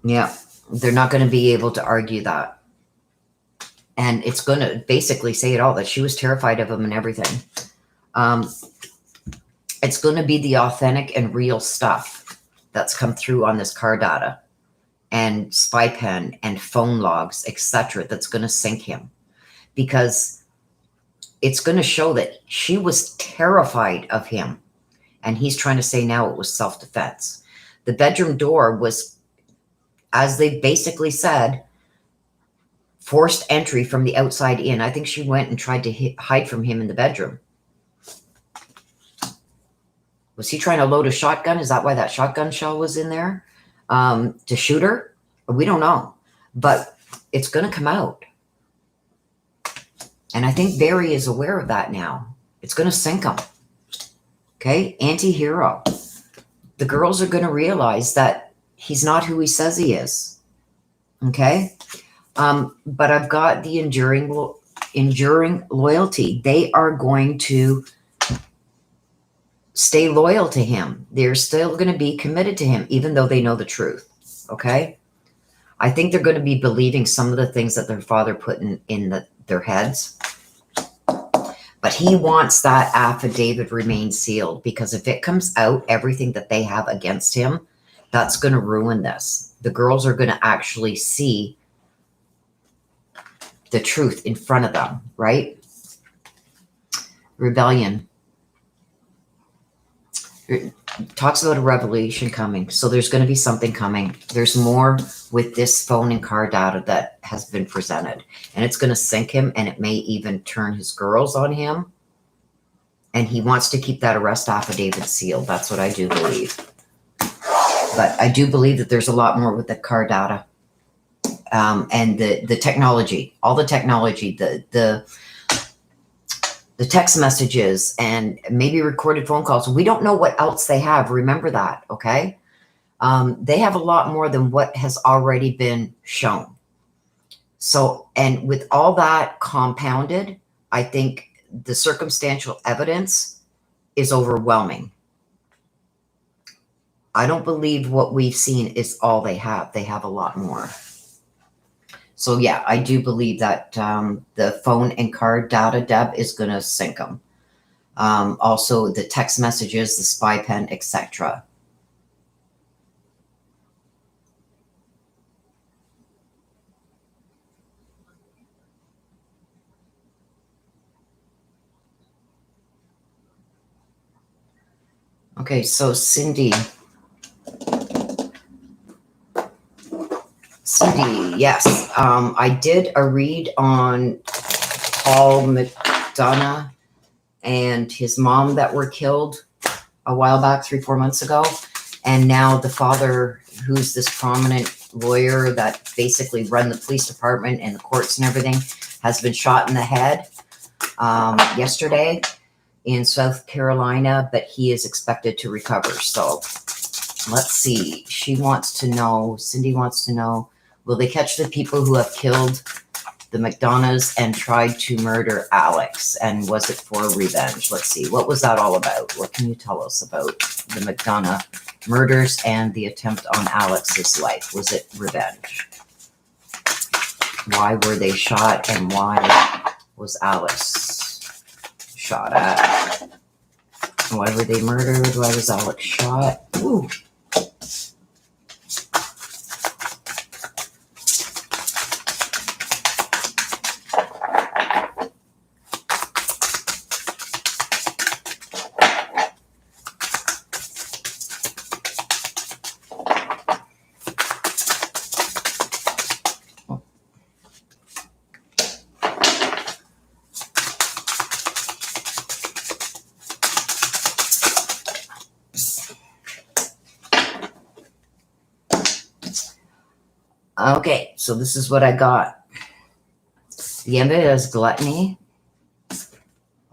S1: Yeah, they're not going to be able to argue that. And it's going to basically say it all, that she was terrified of him and everything. It's going to be the authentic and real stuff that's come through on this car data and spy pen and phone logs, etc. That's going to sink him, because it's going to show that she was terrified of him. And he's trying to say now it was self-defense. The bedroom door was, as they basically said, forced entry from the outside in. I think she went and tried to hide from him in the bedroom. Was he trying to load a shotgun? Is that why that shotgun shell was in there? To shoot her? We don't know. But it's going to come out. And I think Barry is aware of that now. It's going to sink him. Okay? Anti-hero. The girls are going to realize that he's not who he says he is. Okay? But I've got the enduring loyalty. They are going to stay loyal to him. They're still going to be committed to him, even though they know the truth. Okay? I think they're going to be believing some of the things that their father put in their heads. But he wants that affidavit remain sealed, because if it comes out, everything that they have against him, that's going to ruin this. The girls are going to actually see the truth in front of them, right? Rebellion. It talks about a revelation coming. So there's going to be something coming. There's more with this phone and car data that has been presented. And it's going to sink him, and it may even turn his girls on him. And he wants to keep that arrest affidavit sealed. That's what I do believe. But I do believe that there's a lot more with the car data. And the technology, all the technology, the text messages, and maybe recorded phone calls. We don't know what else they have. Remember that, okay? They have a lot more than what has already been shown. So, and with all that compounded, I think the circumstantial evidence is overwhelming. I don't believe what we've seen is all they have. They have a lot more. So yeah, I do believe that the phone and car data, Deb, is going to sink them. Also, the text messages, the spy pen, etc. Okay, so Cindy, yes. I did a read on Paul McDonough and his mom that were killed a while back, 3-4 months ago. And now the father, who's this prominent lawyer that basically run the police department and the courts and everything, has been shot in the head yesterday in South Carolina, but he is expected to recover. So let's see. She wants to know, Cindy wants to know, will they catch the people who have killed the McDonoughs and tried to murder Alex? And was it for revenge? Let's see. What was that all about? What can you tell us about the McDonough murders and the attempt on Alex's life? Was it revenge? Why were they shot, and why was Alex shot at? Why were they murdered? Why was Alex shot? Ooh. Okay, so this is what I got. The end of it is gluttony,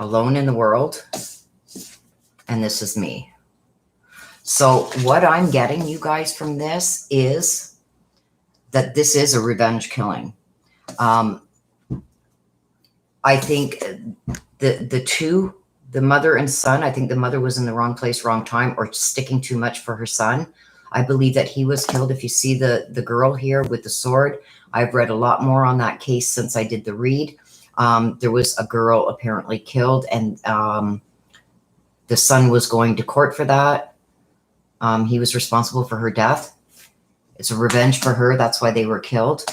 S1: alone in the world, and this is me. So what I'm getting, you guys, from this is that this is a revenge killing. I think the mother and son, I think the mother was in the wrong place, wrong time, or sticking too much for her son. I believe that he was killed. If you see the girl here with the sword, I've read a lot more on that case since I did the read. There was a girl apparently killed, and the son was going to court for that. He was responsible for her death. It's a revenge for her. That's why they were killed.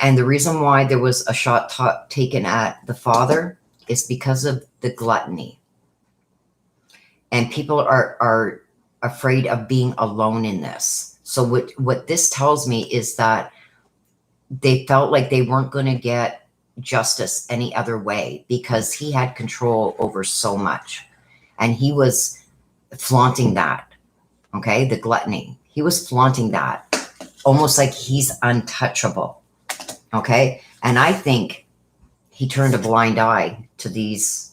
S1: And the reason why there was a shot taken at the father is because of the gluttony. And people are afraid of being alone in this. So what this tells me is that they felt like they weren't going to get justice any other way because he had control over so much. And he was flaunting that, okay? The gluttony. He was flaunting that, almost like he's untouchable, okay? And I think he turned a blind eye to these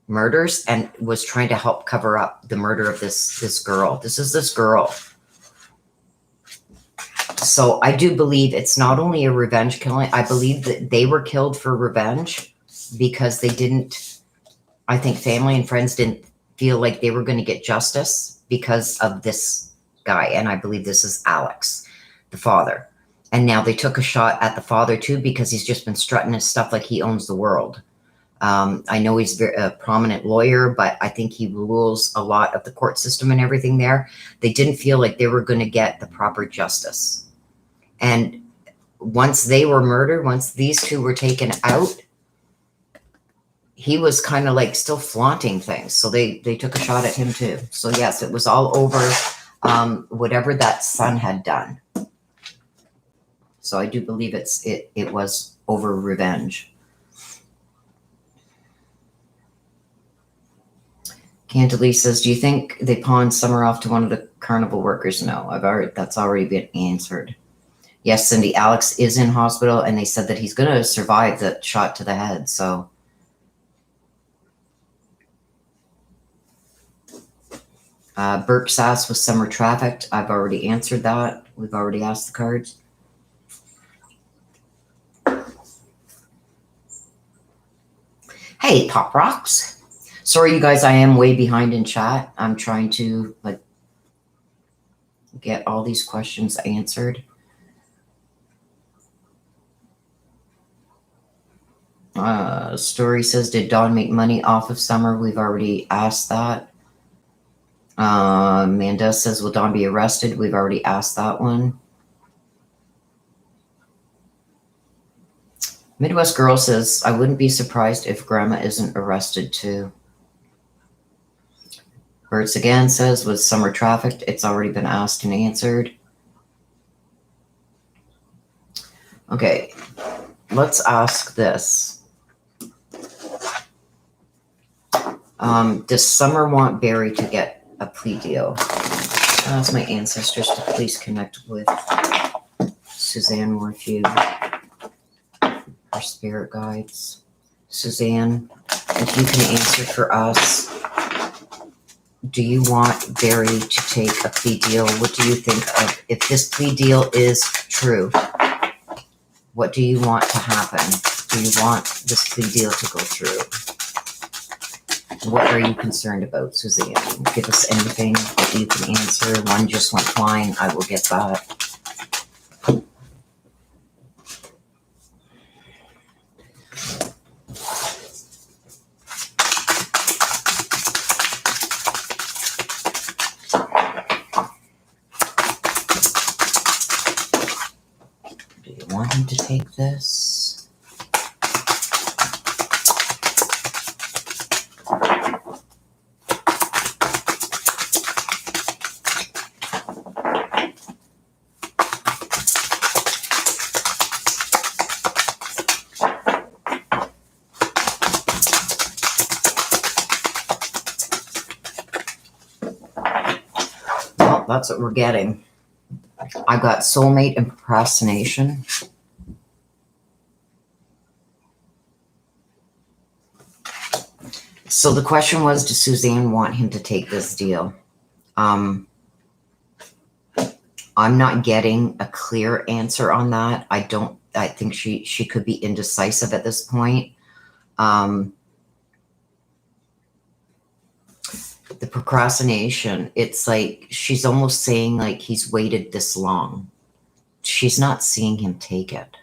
S1: murders and was trying to help cover up the murder of this girl. This is this girl. So I do believe it's not only a revenge killing. I believe that they were killed for revenge because they didn't, I think family and friends didn't feel like they were going to get justice because of this guy. And I believe this is Alex, the father. And now they took a shot at the father too, because he's just been strutting his stuff like he owns the world. I know he's a prominent lawyer, but I think he rules a lot of the court system and everything there. They didn't feel like they were going to get the proper justice. And once they were murdered, once these two were taken out, he was kind of like still flaunting things. So they took a shot at him too. So yes, it was all over whatever that son had done. So I do believe it was over revenge. Cantalese says, do you think they pawned Summer off to one of the carnival workers? No, that's already been answered. Yes, Cindy, Alex is in hospital, and they said that he's going to survive the shot to the head. So, Burke Sass was Summer trafficked. I've already answered that. We've already asked the cards. Hey, Pop Rocks. Sorry, you guys, I am way behind in chat. I'm trying to get all these questions answered. Story says, did Dawn make money off of Summer? We've already asked that. Amanda says, will Dawn be arrested? We've already asked that one. Midwest Girl says, I wouldn't be surprised if Grandma isn't arrested too. Birds again says, was Summer trafficked? It's already been asked and answered. Okay, let's ask this. Does Summer want Barry to get a plea deal? I'll ask my ancestors to please connect with Suzanne Morphew, our spirit guides. Suzanne, if you can answer for us, do you want Barry to take a plea deal? What do you think of, if this plea deal is true, what do you want to happen? Do you want this plea deal to go through? What are you concerned about, Suzanne? Give us anything that you can answer. One just went flying. I will get that. Do you want him to take this? That's what we're getting. I got soulmate and procrastination. So the question was, does Suzanne want him to take this deal? I'm not getting a clear answer on that. I think she could be indecisive at this point. The procrastination, it's like she's almost saying like he's waited this long. She's not seeing him take it.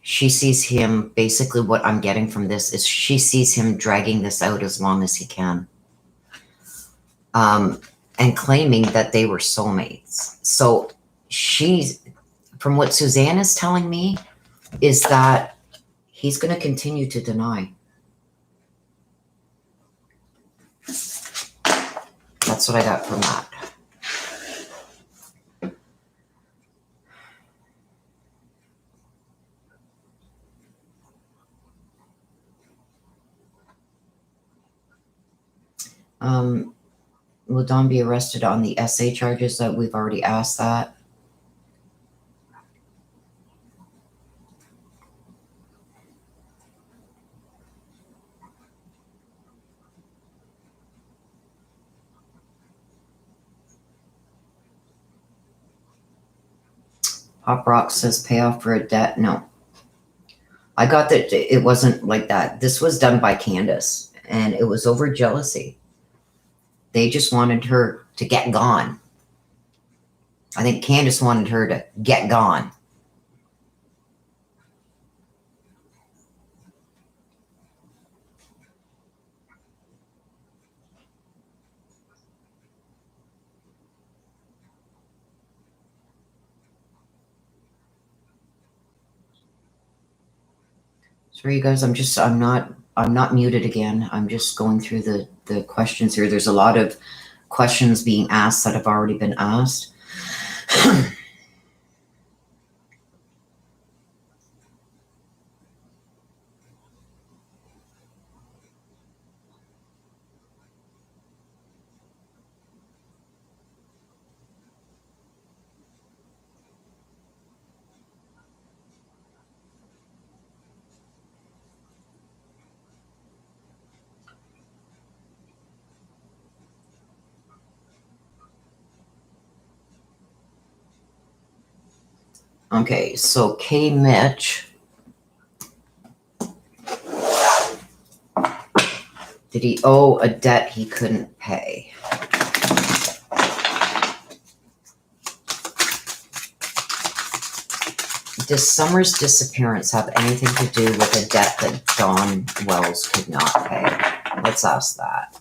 S1: She sees him, basically what I'm getting from this is she sees him dragging this out as long as he can. And claiming that they were soulmates. So she's, from what Suzanne is telling me, is that he's going to continue to deny. That's what I got from that. Will Don be arrested on the SA charges? That we've already asked that. Pop Rock says payoff for a debt. No. I got that it wasn't like that. This was done by Candace, and it was over jealousy. They just wanted her to get gone. I think Candace wanted her to get gone. Sorry, you guys, I'm not muted again. I'm just going through the questions here. There's a lot of questions being asked that have already been asked. Okay, so K. Mitch. Did he owe a debt he couldn't pay? Does Summer's disappearance have anything to do with a debt that Don Wells could not pay? Let's ask that.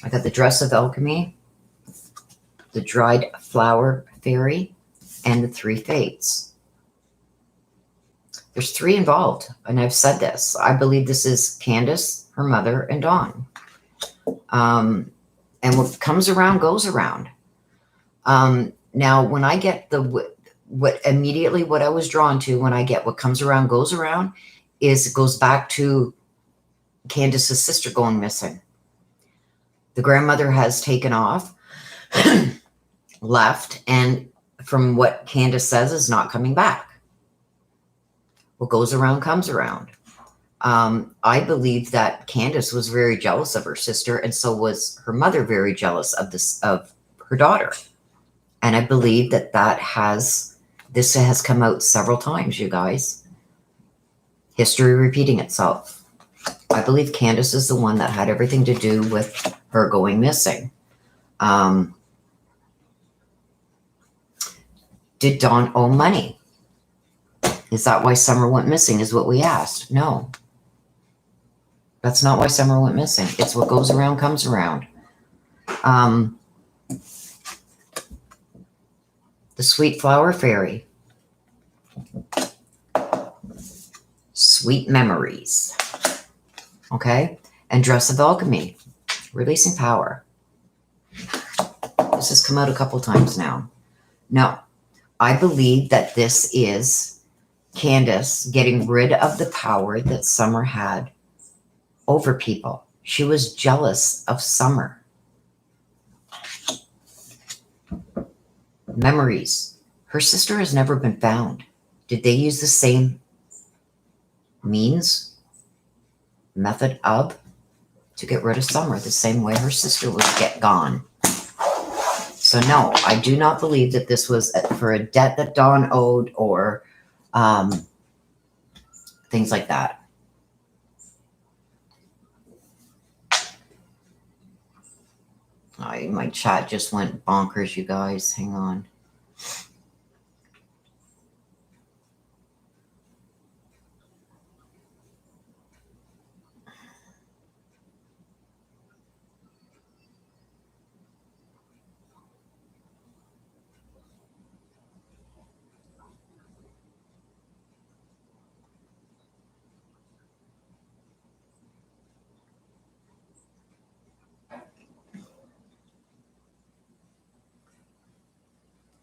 S1: I got the Dress of Alchemy, the Dried Flower Fairy, and the Three Fates. There's three involved, and I've said this. I believe this is Candace, her mother, and Dawn. And what comes around goes around. Now, when I get what I was drawn to when I get what comes around goes around is it goes back to Candace's sister going missing. The grandmother has taken off, left, and from what Candace says is not coming back. What goes around comes around. I believe that Candace was very jealous of her sister, and so was her mother very jealous of her daughter. And I believe that this has come out several times, you guys. History repeating itself. I believe Candace is the one that had everything to do with her going missing. Did Dawn owe money? Is that why Summer went missing, is what we asked? No. That's not why Summer went missing. It's what goes around comes around. The Sweet Flower Fairy. Sweet memories. Okay? And Dress of Alchemy, releasing power. This has come out a couple times now. No, I believe that this is Candace getting rid of the power that Summer had over people. She was jealous of Summer. Memories. Her sister has never been found. Did they use the same method of, to get rid of Summer the same way her sister was gone? So no, I do not believe that this was for a debt that Dawn owed or things like that. My chat just went bonkers, you guys. Hang on.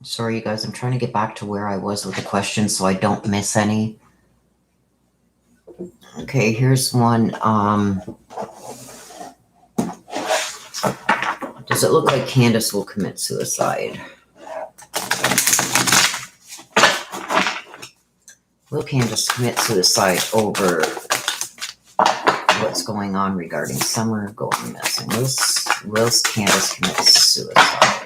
S1: Sorry, you guys. I'm trying to get back to where I was with the questions so I don't miss any. Okay, here's one. Does it look like Candace will commit suicide? Will Candace commit suicide over what's going on regarding Summer going missing? Will Candace commit suicide?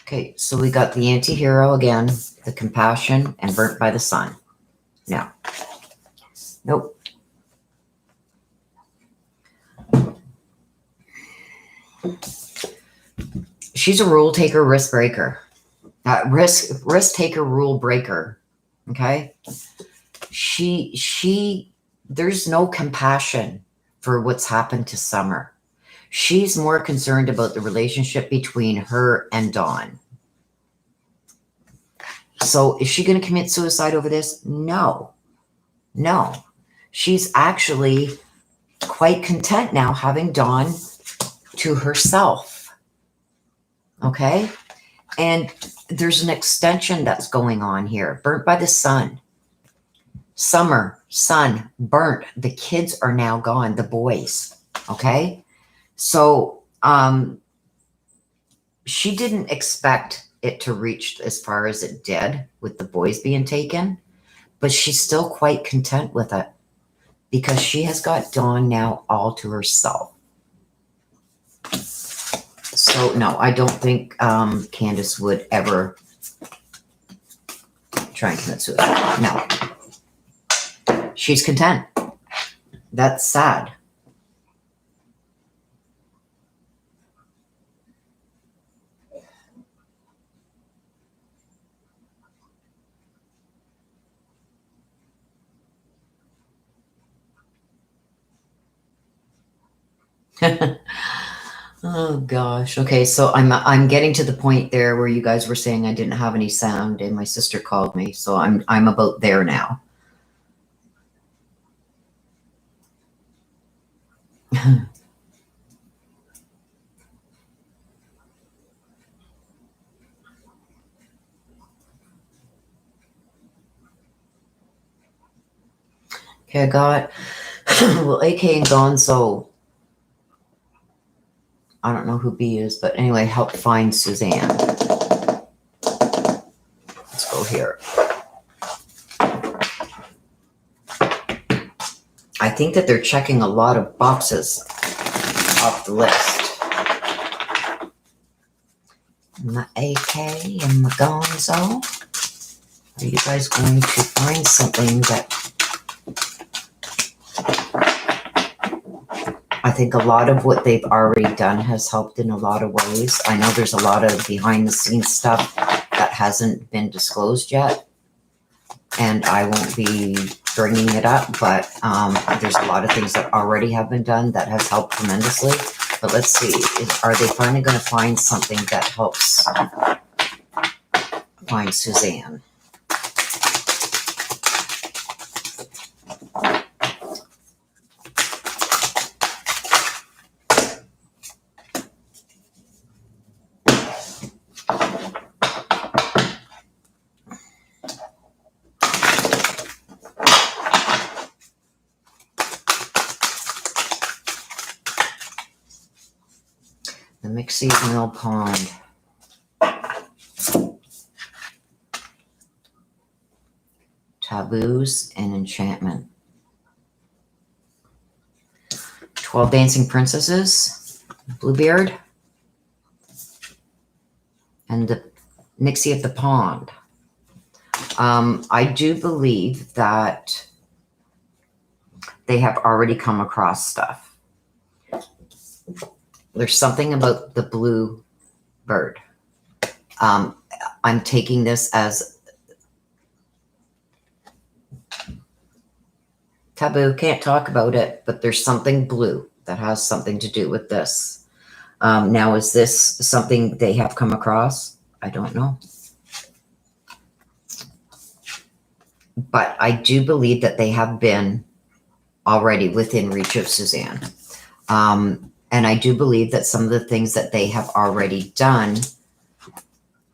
S1: Okay, so we got the anti-hero again, the compassion, and burnt by the sun. No. Nope. She's a rule taker, risk breaker. Risk taker, rule breaker. Okay? There's no compassion for what's happened to Summer. She's more concerned about the relationship between her and Dawn. So is she going to commit suicide over this? No. No. She's actually quite content now having Dawn to herself. Okay? And there's an extension that's going on here. Burnt by the sun. Summer, sun, burnt. The kids are now gone, the boys. Okay? So she didn't expect it to reach as far as it did with the boys being taken, but she's still quite content with it because she has got Dawn now all to herself. So no, I don't think Candace would ever try and commit suicide. No. She's content. That's sad. Oh gosh. Okay, so I'm getting to the point there where you guys were saying I didn't have any sound and my sister called me. So I'm about there now. Okay, I got well, AK and Gonzo. I don't know who B is, but anyway, help find Suzanne. Let's go here. I think that they're checking a lot of boxes off the list. My AK and my Gonzo. Are you guys going to find something that I think a lot of what they've already done has helped in a lot of ways. I know there's a lot of behind the scenes stuff that hasn't been disclosed yet, and I won't be bringing it up, but there's a lot of things that already have been done that has helped tremendously. But let's see, are they finally going to find something that helps find Suzanne? The Mixie Mill Pond. Taboos and Enchantment. 12 Dancing Princesses. Bluebeard. And the Nixie of the Pond. I do believe that they have already come across stuff. There's something about the blue bird. I'm taking this as taboo, can't talk about it, but there's something blue that has something to do with this. Now, is this something they have come across? I don't know. But I do believe that they have been already within reach of Suzanne. And I do believe that some of the things that they have already done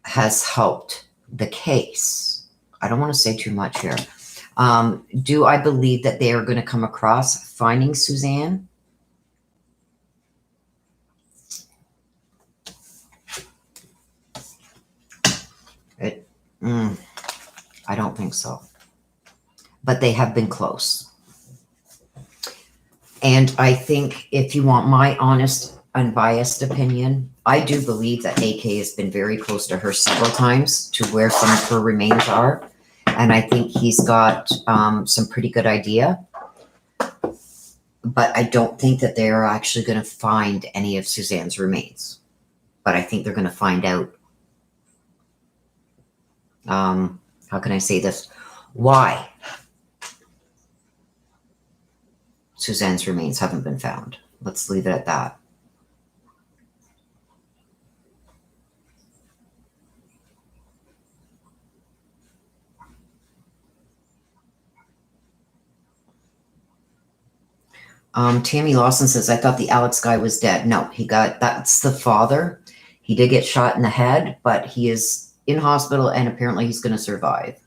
S1: has helped the case. I don't want to say too much here. Do I believe that they are going to come across finding Suzanne? I don't think so. But they have been close. And I think if you want my honest, unbiased opinion, I do believe that AK has been very close to her several times to where some of her remains are. And I think he's got some pretty good idea. But I don't think that they are actually going to find any of Suzanne's remains. But I think they're going to find out. How can I say this? Why Suzanne's remains haven't been found. Let's leave it at that. Tammy Lawson says, I thought the Alex guy was dead. No, that's the father. He did get shot in the head, but he is in hospital and apparently he's going to survive.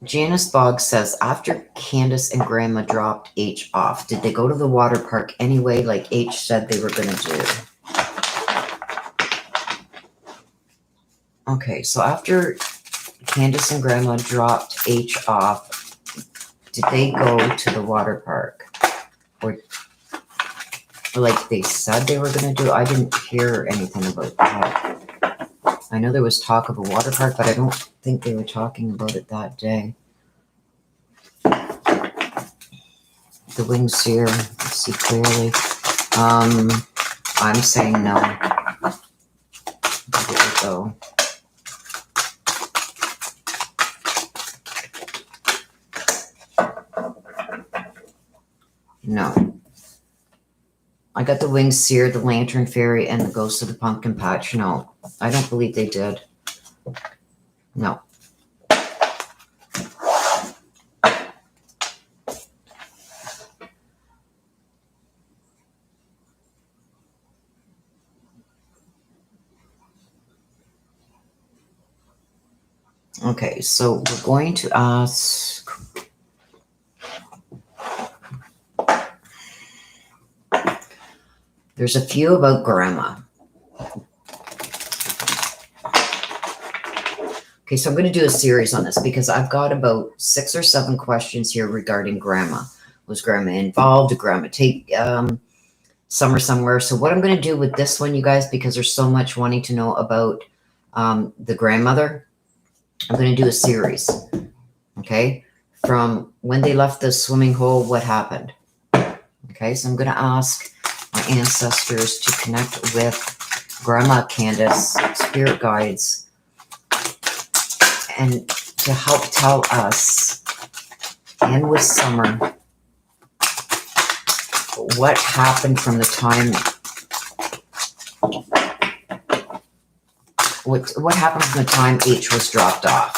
S1: Janice Boggs says, after Candace and Grandma dropped H off, did they go to the water park anyway, like H said they were going to do? Okay, so after Candace and Grandma dropped H off, did they go to the water park? Or like they said they were going to do? I didn't hear anything about that. I know there was talk of a water park, but I don't think they were talking about it that day. The wings here, let's see clearly. I'm saying no. There we go. No. I got the winged seer, the lantern fairy, and the ghost of the pumpkin patch. No, I don't believe they did. No. Okay, so we're going to ask. There's a few about Grandma. Okay, so I'm going to do a series on this because I've got about 6 or 7 questions here regarding Grandma. Was Grandma involved? Did Grandma take Summer somewhere? So what I'm going to do with this one, you guys, because there's so much wanting to know about the grandmother, I'm going to do a series. Okay, from when they left the swimming hole, what happened? Okay, so I'm going to ask my ancestors to connect with Grandma Candace, spirit guides, and to help tell us, and with Summer, what happened from the time, what happened from the time H was dropped off.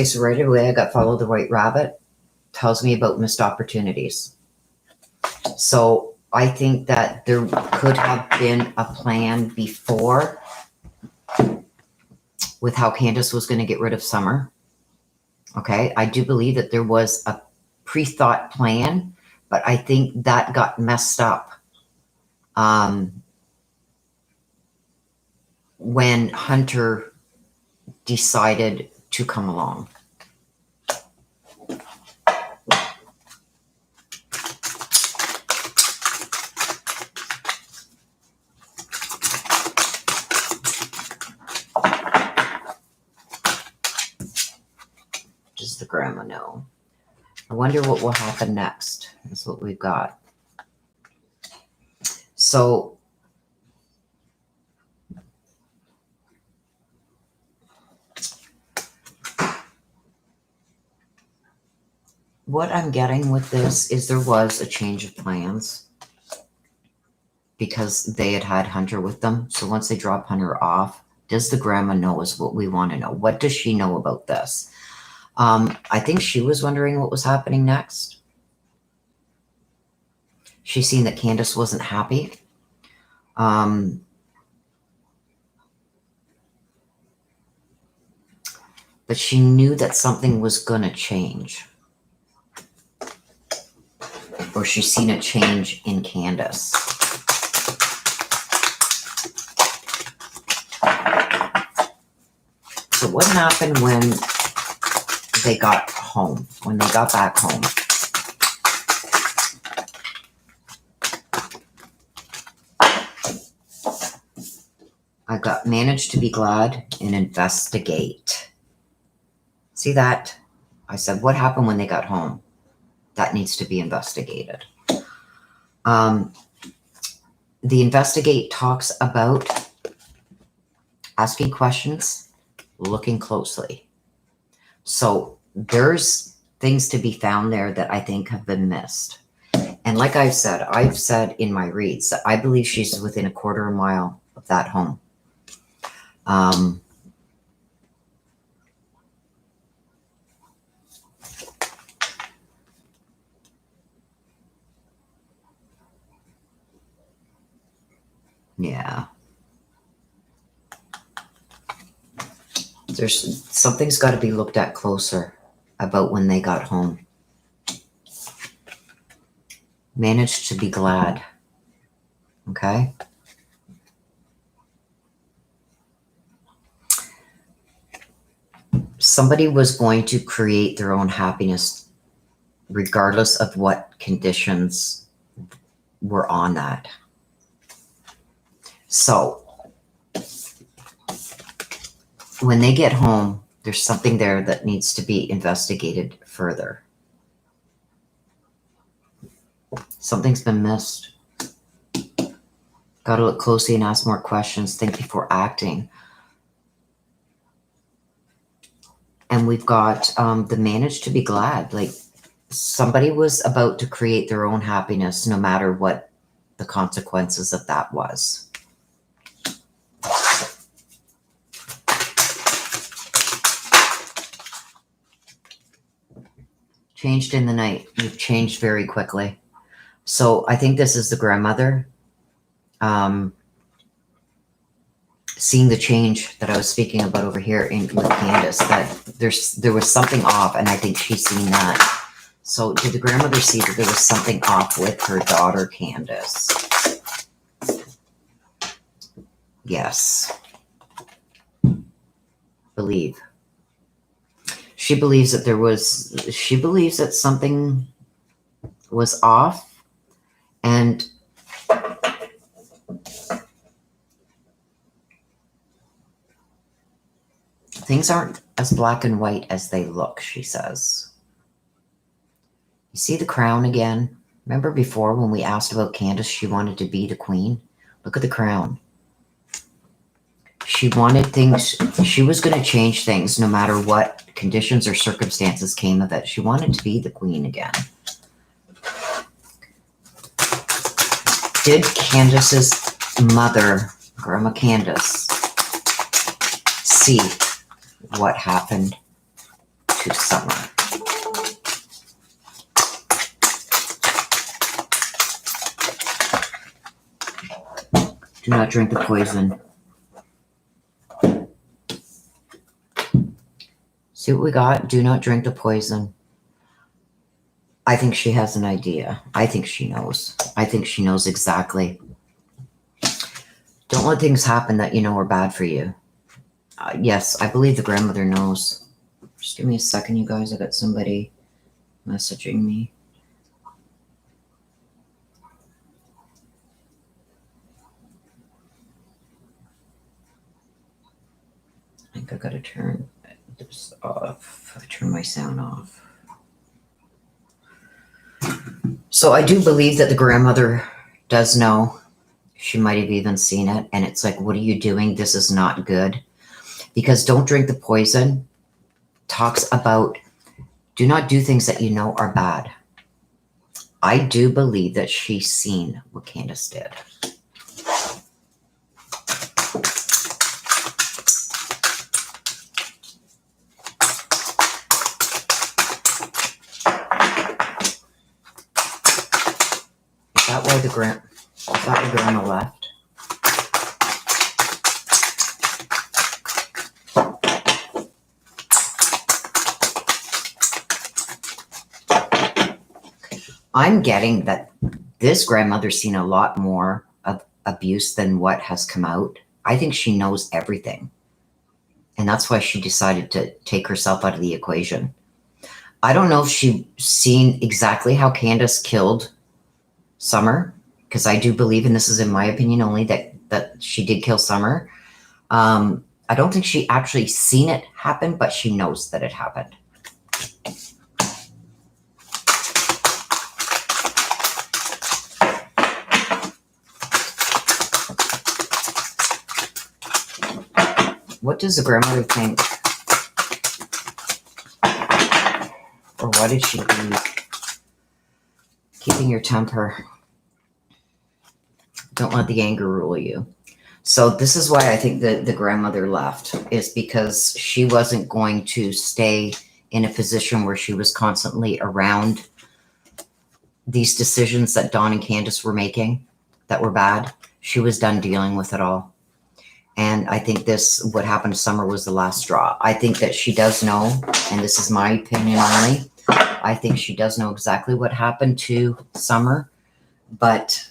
S1: Okay, so right away I got Follow the White Rabbit. Tells me about missed opportunities. So I think that there could have been a plan before with how Candace was going to get rid of Summer. Okay, I do believe that there was a pre-thought plan, but I think that got messed up when Hunter decided to come along. Does the grandma know? I wonder what will happen next. That's what we've got. So what I'm getting with this is there was a change of plans because they had Hunter with them. So once they drop Hunter off, does the grandma know is what we want to know. What does she know about this? I think she was wondering what was happening next. She seen that Candace wasn't happy. But she knew that something was going to change. Or she's seen a change in Candace. So what happened when they got home, when they got back home? I got managed to be glad and investigate. See that? I said, what happened when they got home? That needs to be investigated. The investigate talks about asking questions, looking closely. So there's things to be found there that I think have been missed. And like I've said in my reads that I believe she's within a quarter of a mile of that home. Yeah. Something's got to be looked at closer about when they got home. Managed to be glad. Okay. Somebody was going to create their own happiness regardless of what conditions were on that. So when they get home, there's something there that needs to be investigated further. Something's been missed. Got to look closely and ask more questions. Think before acting. And we've got the manage to be glad. Like somebody was about to create their own happiness no matter what the consequences of that was. Changed in the night. You've changed very quickly. So I think this is the grandmother seeing the change that I was speaking about over here with Candace, that there was something off, and I think she's seen that. So did the grandmother see that there was something off with her daughter, Candace? Yes. Believe. She believes that she believes that something was off, and things aren't as black and white as they look, she says. You see the crown again? Remember before when we asked about Candace, she wanted to be the queen? Look at the crown. She wanted things, she was going to change things no matter what conditions or circumstances came of it. She wanted to be the queen again. Did Candace's mother, Grandma Candace, see what happened to Summer. Do not drink the poison. See what we got? Do not drink the poison. I think she has an idea. I think she knows. I think she knows exactly. Don't let things happen that you know are bad for you. Yes, I believe the grandmother knows. Just give me a second, you guys. I got somebody messaging me. I think I gotta turn this off. I turn my sound off. So I do believe that the grandmother does know. She might have even seen it. And it's like, what are you doing? This is not good. Because don't drink the poison talks about do not do things that you know are bad. I do believe that she's seen what Candace did. Is that why the grandma left? I'm getting that this grandmother's seen a lot more of abuse than what has come out. I think she knows everything. And that's why she decided to take herself out of the equation. I don't know if she's seen exactly how Candace killed Summer, because I do believe, and this is in my opinion only, that she did kill Summer. I don't think she actually seen it happen, but she knows that it happened. What does the grandmother think? Or why did she leave? Keeping your temper. Don't let the anger rule you. So this is why I think the grandmother left, is because she wasn't going to stay in a position where she was constantly around these decisions that Dawn and Candace were making that were bad. She was done dealing with it all. And I think what happened to Summer was the last straw. I think that she does know, and this is my opinion only, I think she does know exactly what happened to Summer, but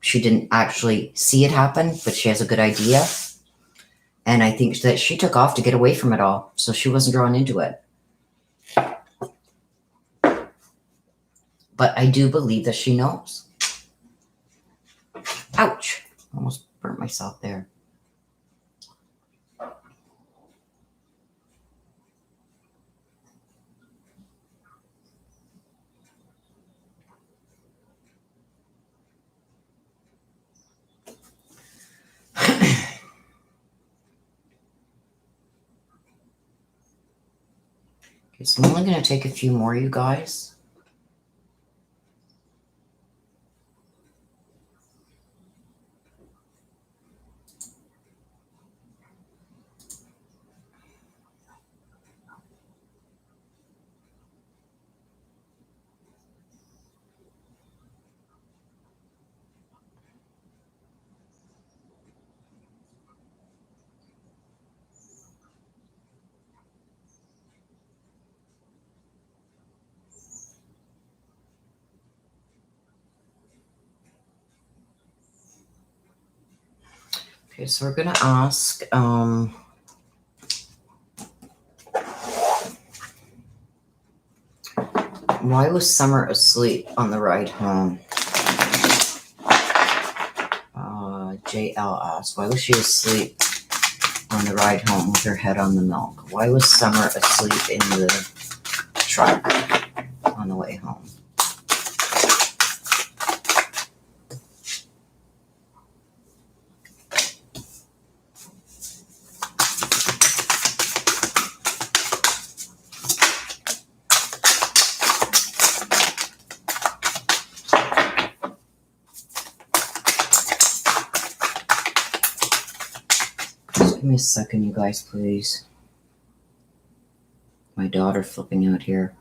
S1: she didn't actually see it happen, but she has a good idea. And I think that she took off to get away from it all, so she wasn't drawn into it. But I do believe that she knows. Ouch. Almost burnt myself there. Okay, so I'm only going to take a few more, you guys. Okay, so we're going to ask, why was Summer asleep on the ride home? JL asked, why was she asleep on the ride home with her head on the milk? Why was Summer asleep in the truck on the way home? Give me a second, you guys, please. My daughter flipping out here.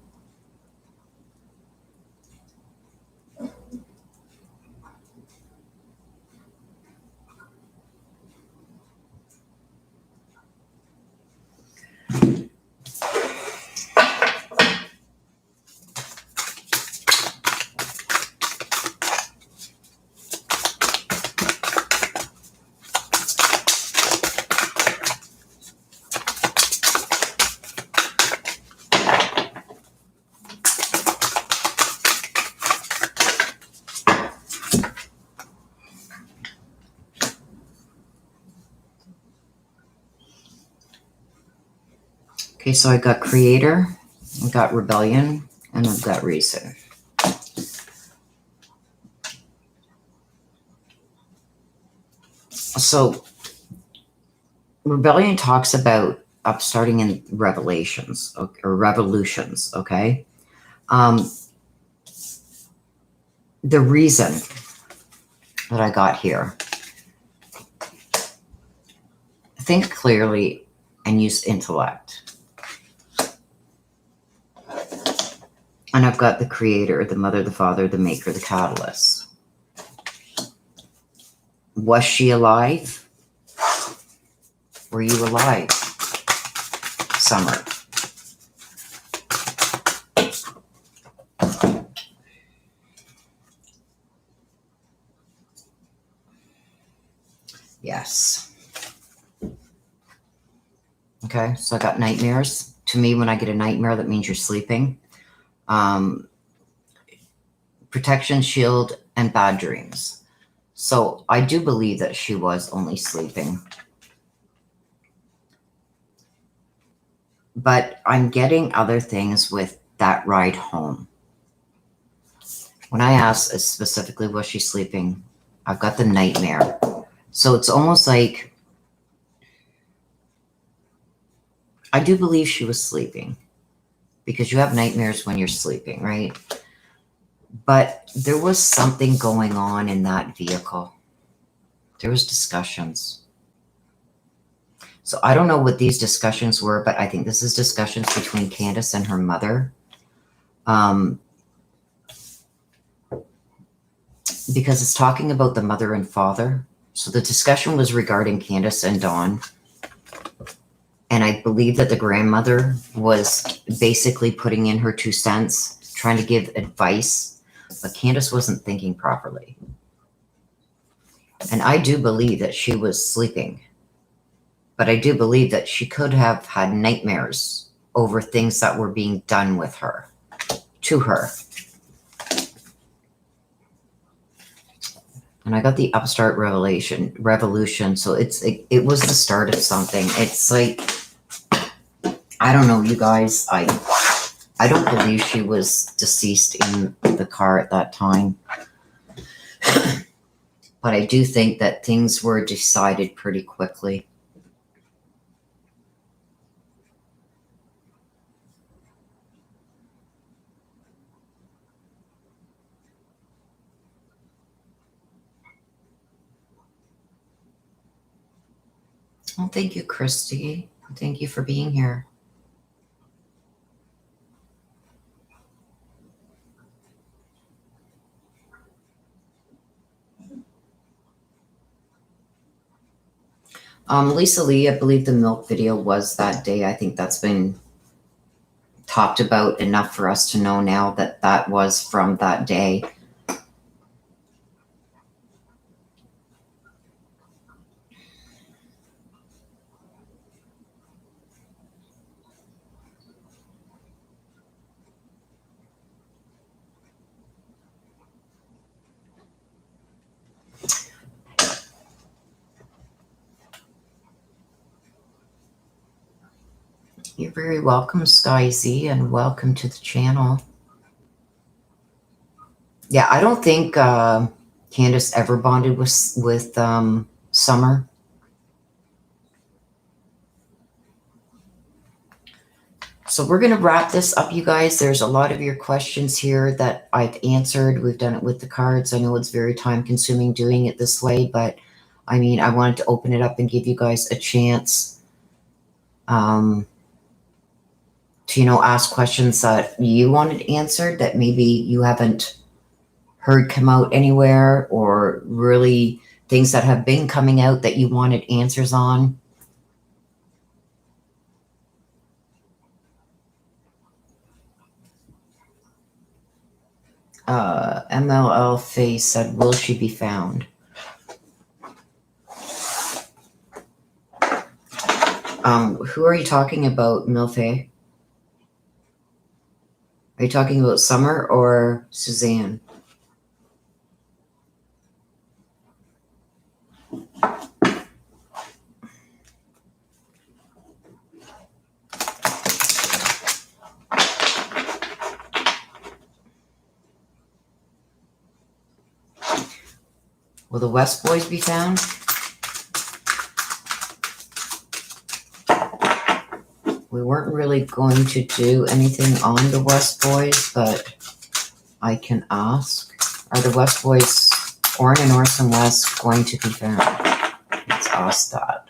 S1: Okay, so I got creator, I got rebellion, and I've got reason. So rebellion talks about upstarting in revelations or revolutions, okay? The reason that I got here, think clearly and use intellect. And I've got the creator, the mother, the father, the maker, the catalyst. Was she alive? Were you alive, Summer? Yes. Okay, so I got nightmares. To me, when I get a nightmare, that means you're sleeping. Protection, shield, and bad dreams. So I do believe that she was only sleeping. But I'm getting other things with that ride home. When I asked specifically, was she sleeping? I've got the nightmare. So it's almost like I do believe she was sleeping because you have nightmares when you're sleeping, right? But there was something going on in that vehicle. There was discussions. So I don't know what these discussions were, but I think this is discussions between Candace and her mother. Because it's talking about the mother and father. So the discussion was regarding Candace and Dawn. And I believe that the grandmother was basically putting in her 2 cents, trying to give advice, but Candace wasn't thinking properly. And I do believe that she was sleeping, but I do believe that she could have had nightmares over things that were being done with her, to her. And I got the upstart revolution. So it was the start of something. It's like, I don't know, you guys. I don't believe she was deceased in the car at that time. But I do think that things were decided pretty quickly. Well, thank you, Christy. Thank you for being here. Lisa Lee, I believe the milk video was that day. I think that's been talked about enough for us to know now that that was from that day. You're very welcome, Sky Z, and welcome to the channel. Yeah, I don't think Candace ever bonded with Summer. So we're going to wrap this up, you guys. There's a lot of your questions here that I've answered. We've done it with the cards. I know it's very time consuming doing it this way, but I mean, I wanted to open it up and give you guys a chance to, ask questions that you wanted answered that maybe you haven't heard come out anywhere, or really things that have been coming out that you wanted answers on. MLL Face said, will she be found? Who are you talking about, Milfe? Are you talking about Summer or Suzanne? Will the West Boys be found? We weren't really going to do anything on the West Boys, but I can ask. Are the West Boys, Orrin and Orson West, going to be found? Let's ask that.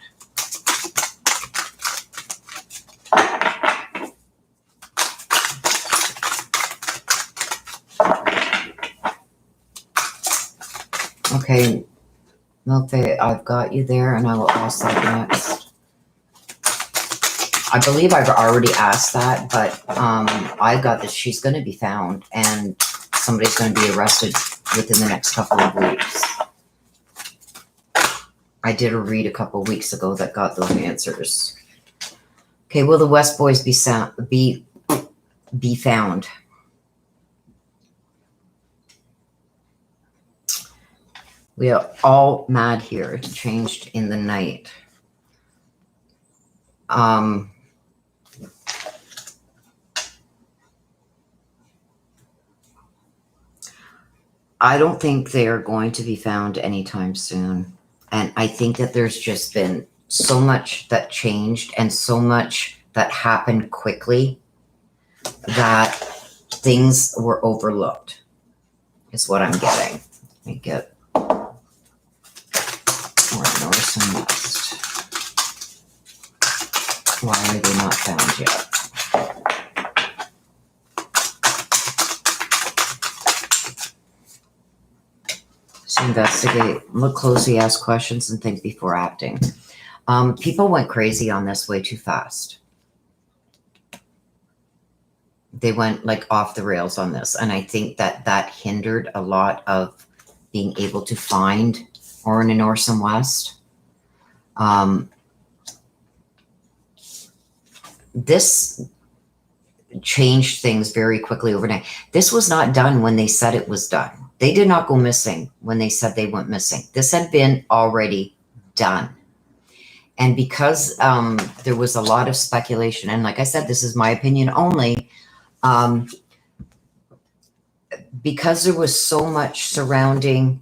S1: Okay, Milfe, I've got you there, and I will ask that next. I believe I've already asked that, but I got that she's going to be found, and somebody's going to be arrested within the next couple of weeks. I did a read a couple of weeks ago that got those answers. Okay, will the West Boys be found? We are all mad here. It's changed in the night. I don't think they are going to be found anytime soon. And I think that there's just been so much that changed and so much that happened quickly that things were overlooked, is what I'm getting. Let me get more North and West. Why are they not found yet? So investigate, look closely, ask questions, and think before acting. People went crazy on this way too fast. They went like off the rails on this. And I think that that hindered a lot of being able to find Orrin and Orson West. This changed things very quickly overnight. This was not done when they said it was done. They did not go missing when they said they went missing. This had been already done. And because there was a lot of speculation, and like I said, this is my opinion only, because there was so much surrounding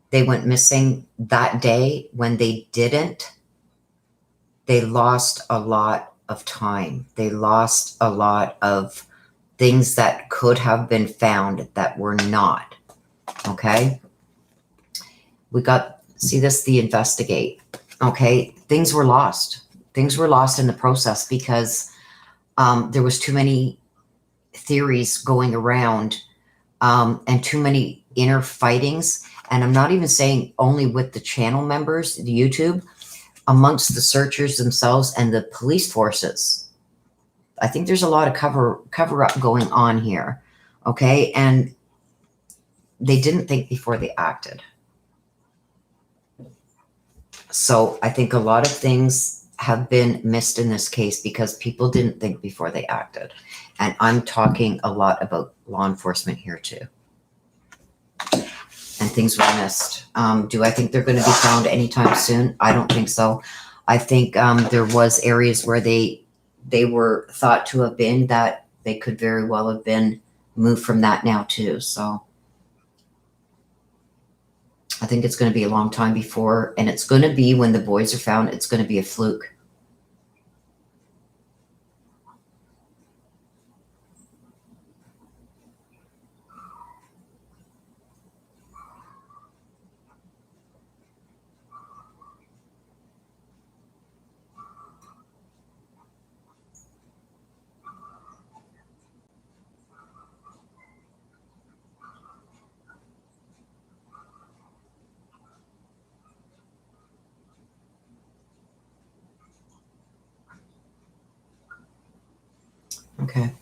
S1: they went missing that day, when they didn't, they lost a lot of time. They lost a lot of things that could have been found that were not. Okay? We got, see this, the investigate. Okay? Things were lost. Things were lost in the process because there was too many theories going around and too many inner fightings. And I'm not even saying only with the channel members, the YouTube, amongst the searchers themselves and the police forces. I think there's a lot of cover up going on here. Okay. And they didn't think before they acted. So I think a lot of things have been missed in this case because people didn't think before they acted. And I'm talking a lot about law enforcement here too. And things were missed. Do I think they're going to be found anytime soon? I don't think so. I think there was areas where they were thought to have been that they could very well have been moved from that now too. So I think it's going to be a long time before, and it's going to be when the boys are found, it's going to be a fluke. Okay.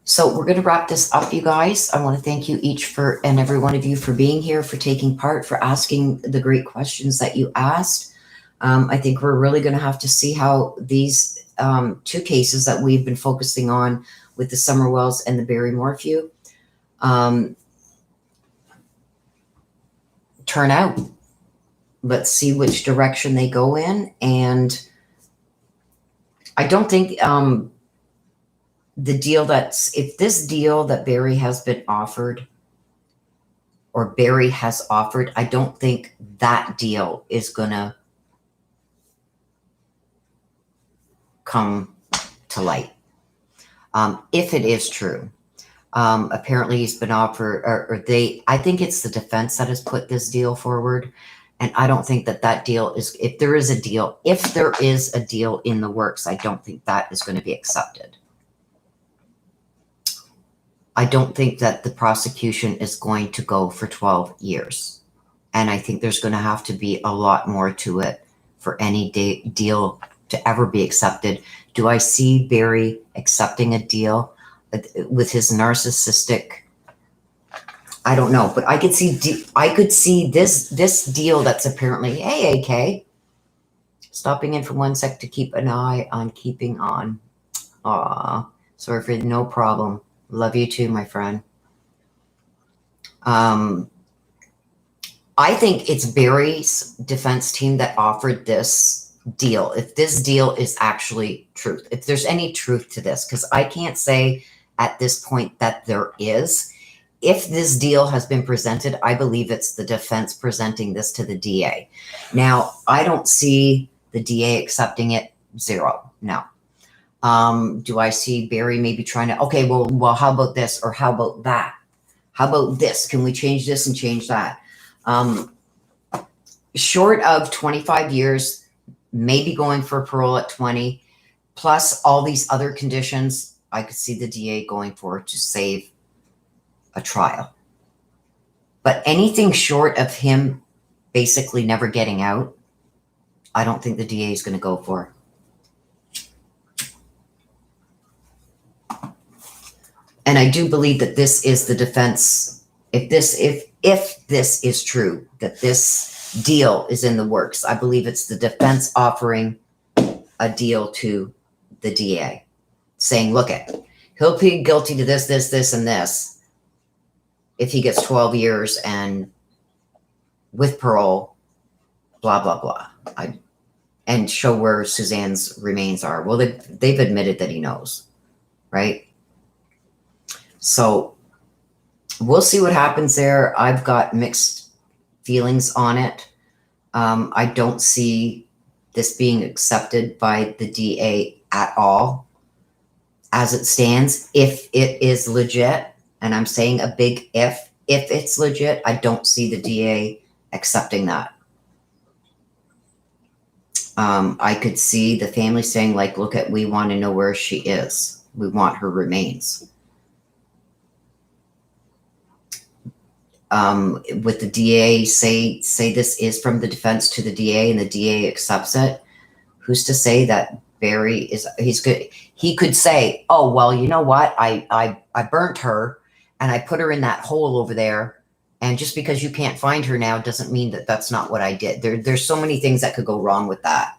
S1: So we're going to wrap this up, you guys. I want to thank you each and every one of you for being here, for taking part, for asking the great questions that you asked. I think we're really going to have to see how these two cases that we've been focusing on with the Summerwells and the Barry Morphew turn out. Let's see which direction they go in. And I don't think if this deal that Barry has been offered, or Barry has offered, I don't think that deal is going to come to light. If it is true. Apparently he's been offered, I think it's the defense that has put this deal forward. And I don't think that deal is, if there is a deal in the works, I don't think that is going to be accepted. I don't think that the prosecution is going to go for 12 years. And I think there's going to have to be a lot more to it for any deal to ever be accepted. Do I see Barry accepting a deal with his narcissistic? I don't know, but I could see this deal that's apparently, hey, AK, stopping in for 1 sec to keep an eye on keeping on. Aw, sorry for no problem. Love you too, my friend. I think it's Barry's defense team that offered this deal. If this deal is actually truth, if there's any truth to this, because I can't say at this point that there is. If this deal has been presented, I believe it's the defense presenting this to the DA. Now, I don't see the DA accepting it. Zero. No. Do I see Barry maybe trying to, okay, well, how about this? Or how about that? How about this? Can we change this and change that? Short of 25 years, maybe going for parole at 20, plus all these other conditions, I could see the DA going for to save a trial. But anything short of him basically never getting out, I don't think the DA is going to go for. And I do believe that this is the defense. If this is true, that this deal is in the works, I believe it's the defense offering a deal to the DA, saying, look, he'll plead guilty to this, this, and this if he gets 12 years and with parole, blah, blah, blah. And show where Suzanne's remains are. Well, they've admitted that he knows, right? So we'll see what happens there. I've got mixed feelings on it. I don't see this being accepted by the DA at all as it stands. If it is legit, and I'm saying a big if it's legit, I don't see the DA accepting that. I could see the family saying, like, look, we want to know where she is. We want her remains. With the DA say this is from the defense to the DA and the DA accepts it, who's to say that Barry he's good? He could say, oh, well, you know what? I burnt her and I put her in that hole over there. And just because you can't find her now doesn't mean that that's not what I did. There's so many things that could go wrong with that.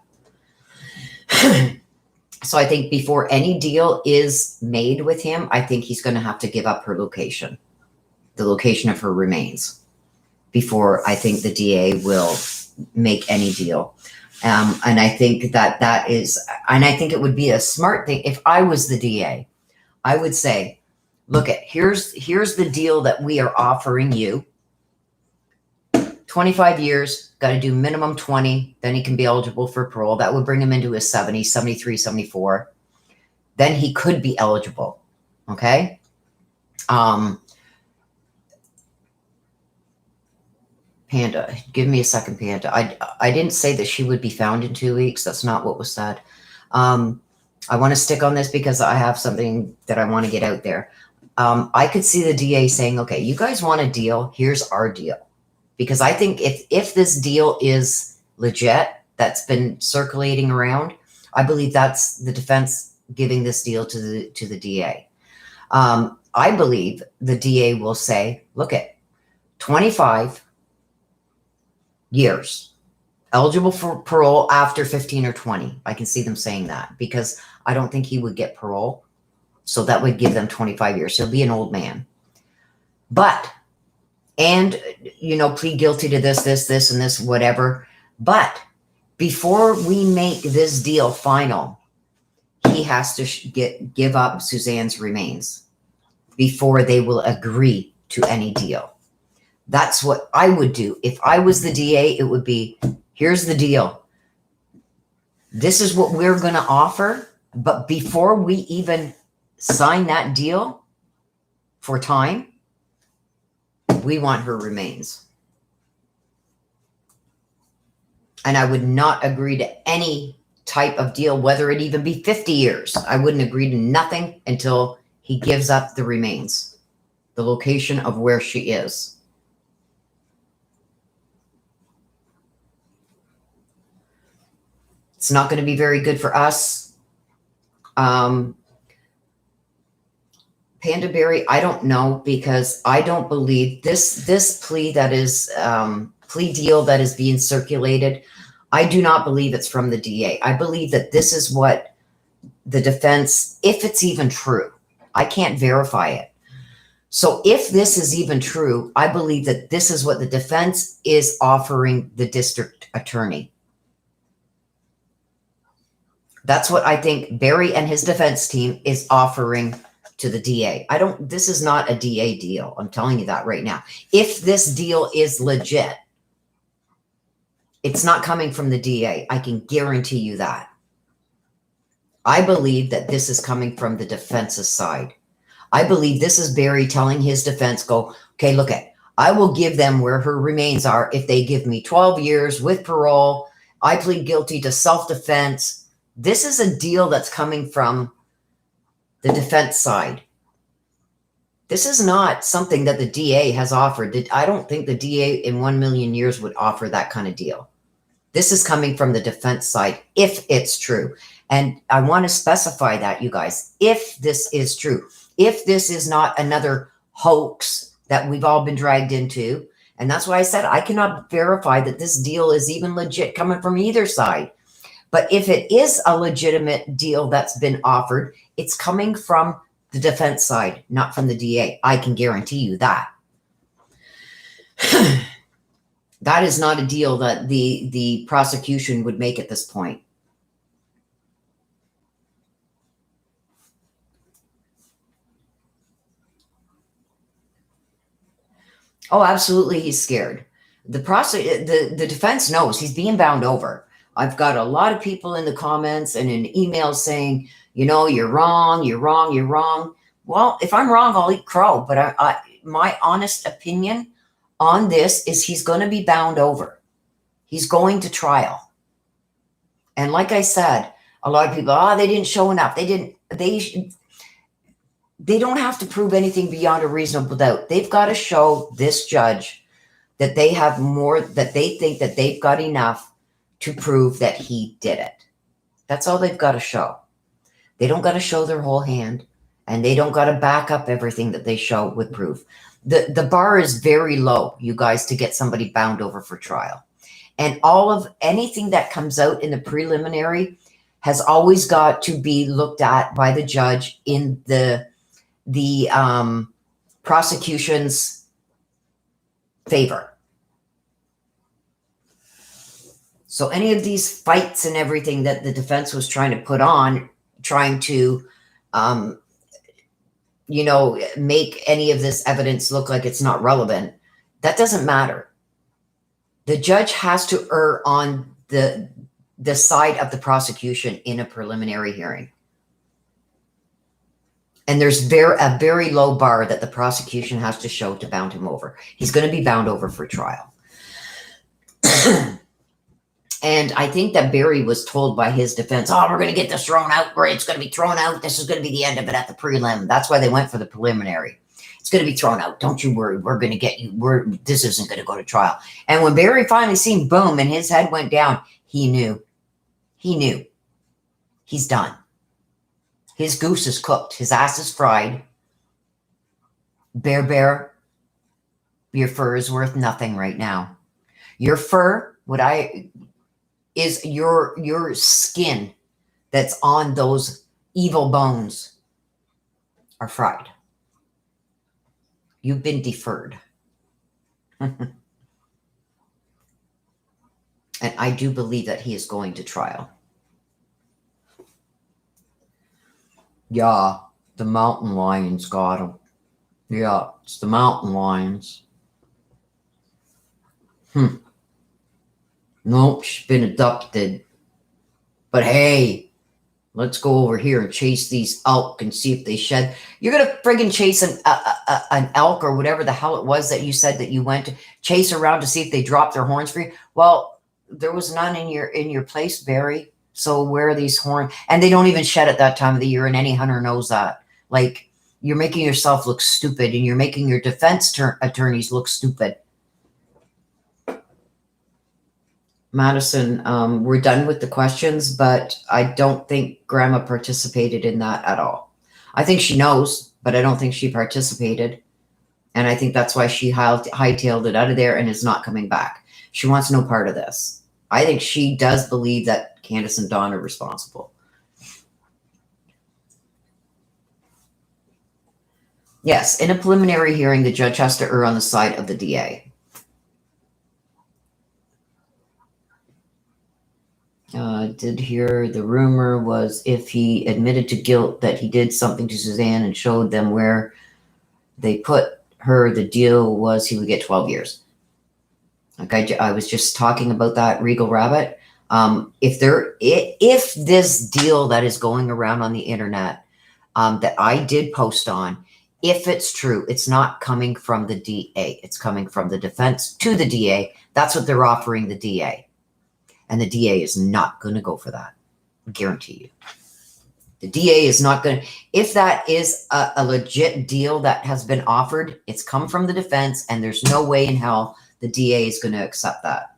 S1: So I think before any deal is made with him, I think he's going to have to give up her location, the location of her remains, before I think the DA will make any deal. And I think that is, and I think it would be a smart thing. If I was the DA, I would say, look, here's the deal that we are offering you. 25 years, got to do minimum 20, then he can be eligible for parole. That would bring him into his 70s, 73, 74. Then he could be eligible, okay? Panda, give me a second, Panda. I didn't say that she would be found in 2 weeks. That's not what was said. I want to stick on this because I have something that I want to get out there. I could see the DA saying, okay, you guys want a deal, here's our deal. Because I think if this deal is legit, that's been circulating around, I believe that's the defense giving this deal to the DA. I believe the DA will say, look at 25 years, eligible for parole after 15 or 20. I can see them saying that because I don't think he would get parole. So that would give them 25 years. He'll be an old man. But, and, you know, plead guilty to this, and this, whatever. But before we make this deal final, he has to give up Suzanne's remains before they will agree to any deal. That's what I would do. If I was the DA, it would be, here's the deal. This is what we're going to offer. But before we even sign that deal for time, we want her remains. And I would not agree to any type of deal, whether it even be 50 years. I wouldn't agree to nothing until he gives up the remains, the location of where she is. It's not going to be very good for us. Panda Berry, I don't know, because I don't believe this plea that is plea deal that is being circulated. I do not believe it's from the DA. I believe that this is what the defense, if it's even true, I can't verify it. So if this is even true, I believe that this is what the defense is offering the district attorney. That's what I think Barry and his defense team is offering to the DA. This is not a DA deal. I'm telling you that right now. If this deal is legit, it's not coming from the DA. I can guarantee you that. I believe that this is coming from the defense's side. I believe this is Barry telling his defense, go, okay, look at, I will give them where her remains are if they give me 12 years with parole. I plead guilty to self-defense. This is a deal that's coming from the defense side. This is not something that the DA has offered. I don't think the DA in 1 million years would offer that kind of deal. This is coming from the defense side, if it's true. And I want to specify that, you guys, if this is true, if this is not another hoax that we've all been dragged into. And that's why I said I cannot verify that this deal is even legit coming from either side. But if it is a legitimate deal that's been offered, it's coming from the defense side, not from the DA. I can guarantee you that. That is not a deal that the prosecution would make at this point. Oh, absolutely, he's scared. The defense knows he's being bound over. I've got a lot of people in the comments and in emails saying, you know, you're wrong, you're wrong, you're wrong. Well, if I'm wrong, I'll eat crow. But my honest opinion on this is he's going to be bound over. He's going to trial. And like I said, a lot of people, they didn't show enough. They don't have to prove anything beyond a reasonable doubt. They've got to show this judge that they have more, that they think that they've got enough to prove that he did it. That's all they've got to show. They don't got to show their whole hand, and they don't got to back up everything that they show with proof. The bar is very low, you guys, to get somebody bound over for trial. And all of anything that comes out in the preliminary has always got to be looked at by the judge in the prosecution's favor. So any of these fights and everything that the defense was trying to put on, trying to, you know, make any of this evidence look like it's not relevant, that doesn't matter. The judge has to err on the side of the prosecution in a preliminary hearing. And there's a very low bar that the prosecution has to show to bound him over. He's going to be bound over for trial. And I think that Barry was told by his defense, we're going to get this thrown out. It's going to be thrown out. This is going to be the end of it at the prelim. That's why they went for the preliminary. It's going to be thrown out. Don't you worry. We're going to get you. This isn't going to go to trial. And when Barry finally seen boom and his head went down, he knew. He knew. He's done. His goose is cooked. His ass is fried. Bear, your fur is worth nothing right now. Your fur, is your skin that's on those evil bones are fried. You've been deferred. And I do believe that he is going to trial. Yeah, the mountain lions got him. Yeah, it's the mountain lions. Nope, she's been abducted. But hey, let's go over here and chase these elk and see if they shed. You're going to friggin' chase an elk or whatever the hell it was that you said that you went to chase around to see if they dropped their horns for you. Well, there was none in your place, Barry. So where are these horns? And they don't even shed at that time of the year, and any hunter knows that. Like, you're making yourself look stupid, and you're making your defense attorneys look stupid. Madison, we're done with the questions, but I don't think Grandma participated in that at all. I think she knows, but I don't think she participated. And I think that's why she hightailed it out of there and is not coming back. She wants no part of this. I think she does believe that Candace and Dawn are responsible. Yes, in a preliminary hearing, the judge has to err on the side of the DA. Did hear the rumor was if he admitted to guilt that he did something to Suzanne and showed them where they put her, the deal was he would get 12 years. Okay, I was just talking about that, Regal Rabbit. If this deal that is going around on the internet that I did post on, if it's true, it's not coming from the DA. It's coming from the defense to the DA. That's what they're offering the DA. And the DA is not going to go for that. I guarantee you. The DA is not going to. If that is a legit deal that has been offered, it's come from the defense, and there's no way in hell the DA is going to accept that.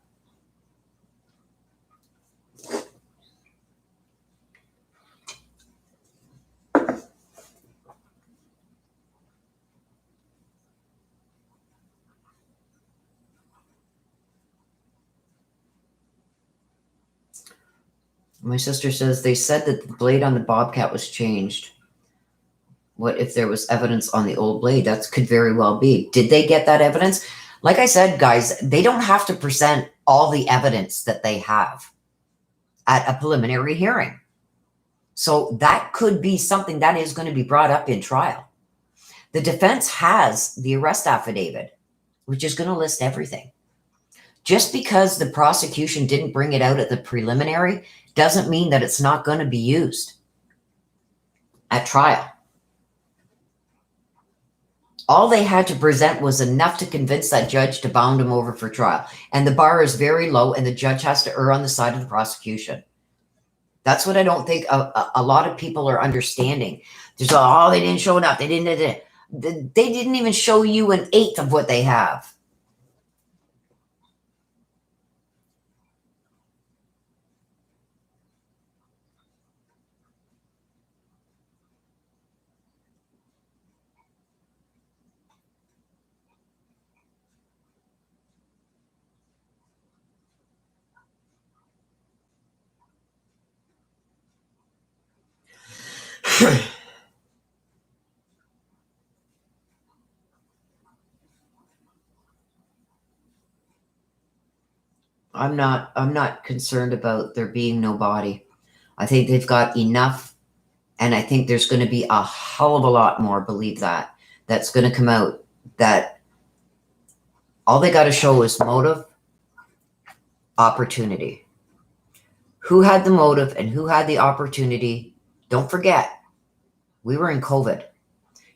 S1: My sister says they said that the blade on the Bobcat was changed. What if there was evidence on the old blade? That could very well be. Did they get that evidence? Like I said, guys, they don't have to present all the evidence that they have at a preliminary hearing. So that could be something that is going to be brought up in trial. The defense has the arrest affidavit, which is going to list everything. Just because the prosecution didn't bring it out at the preliminary doesn't mean that it's not going to be used at trial. All they had to present was enough to convince that judge to bound him over for trial. And the bar is very low, and the judge has to err on the side of the prosecution. That's what I don't think a lot of people are understanding. There's, oh, they didn't show enough. They didn't even show you an eighth of what they have. I'm not concerned about there being no body. I think they've got enough, and I think there's going to be a hell of a lot more, believe that, that's going to come out, that all they got to show is motive, opportunity. Who had the motive and who had the opportunity? Don't forget, we were in COVID.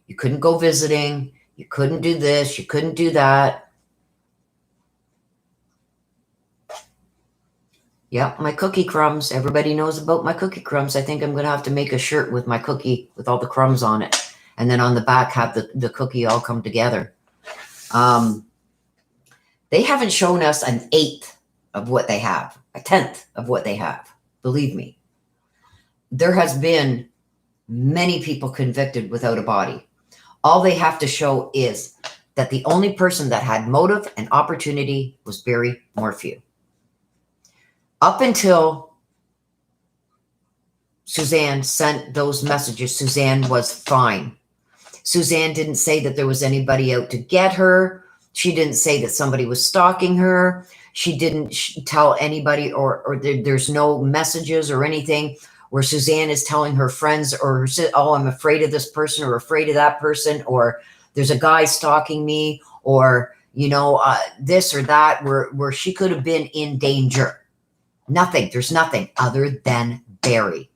S1: You couldn't go visiting. You couldn't do this. You couldn't do that. Yeah, my cookie crumbs. Everybody knows about my cookie crumbs. I think I'm going to have to make a shirt with my cookie with all the crumbs on it. And then on the back have the cookie all come together. They haven't shown us an eighth of what they have, a tenth of what they have. Believe me. There has been Many people convicted without a body. All they have to show is that the only person that had motive and opportunity was Barry Morphew. Up until Suzanne sent those messages, Suzanne was fine. Suzanne didn't say that there was anybody out to get her. She didn't say that somebody was stalking her. She didn't tell anybody, or there's no messages or anything where Suzanne is telling her friends, or, oh, I'm afraid of this person or afraid of that person, or there's a guy stalking me, or, you know, this or that, where she could have been in danger. Nothing. There's nothing other than Barry.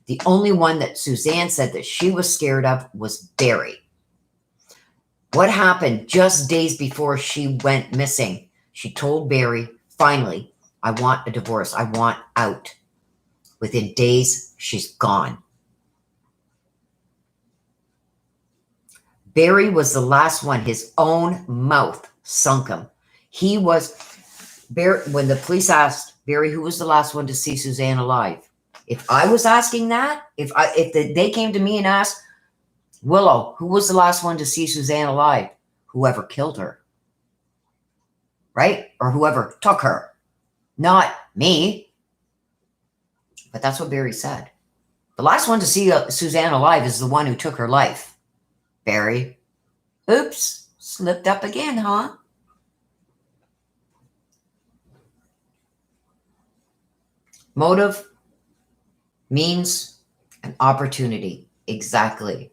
S1: The only one that Suzanne said that she was scared of was Barry. What happened just days before she went missing? She told Barry, finally, I want a divorce. I want out. Within days, she's gone. Barry was the last one. His own mouth sunk him. He was, Barry, when the police asked Barry who was the last one to see Suzanne alive, if I was asking that, if they came to me and asked, Willow, who was the last one to see Suzanne alive? Whoever killed her. Right? Or whoever took her. Not me. But that's what Barry said. The last one to see Suzanne alive is the one who took her life. Barry. Oops. Slipped up again, huh? Motive, means, and opportunity. Exactly.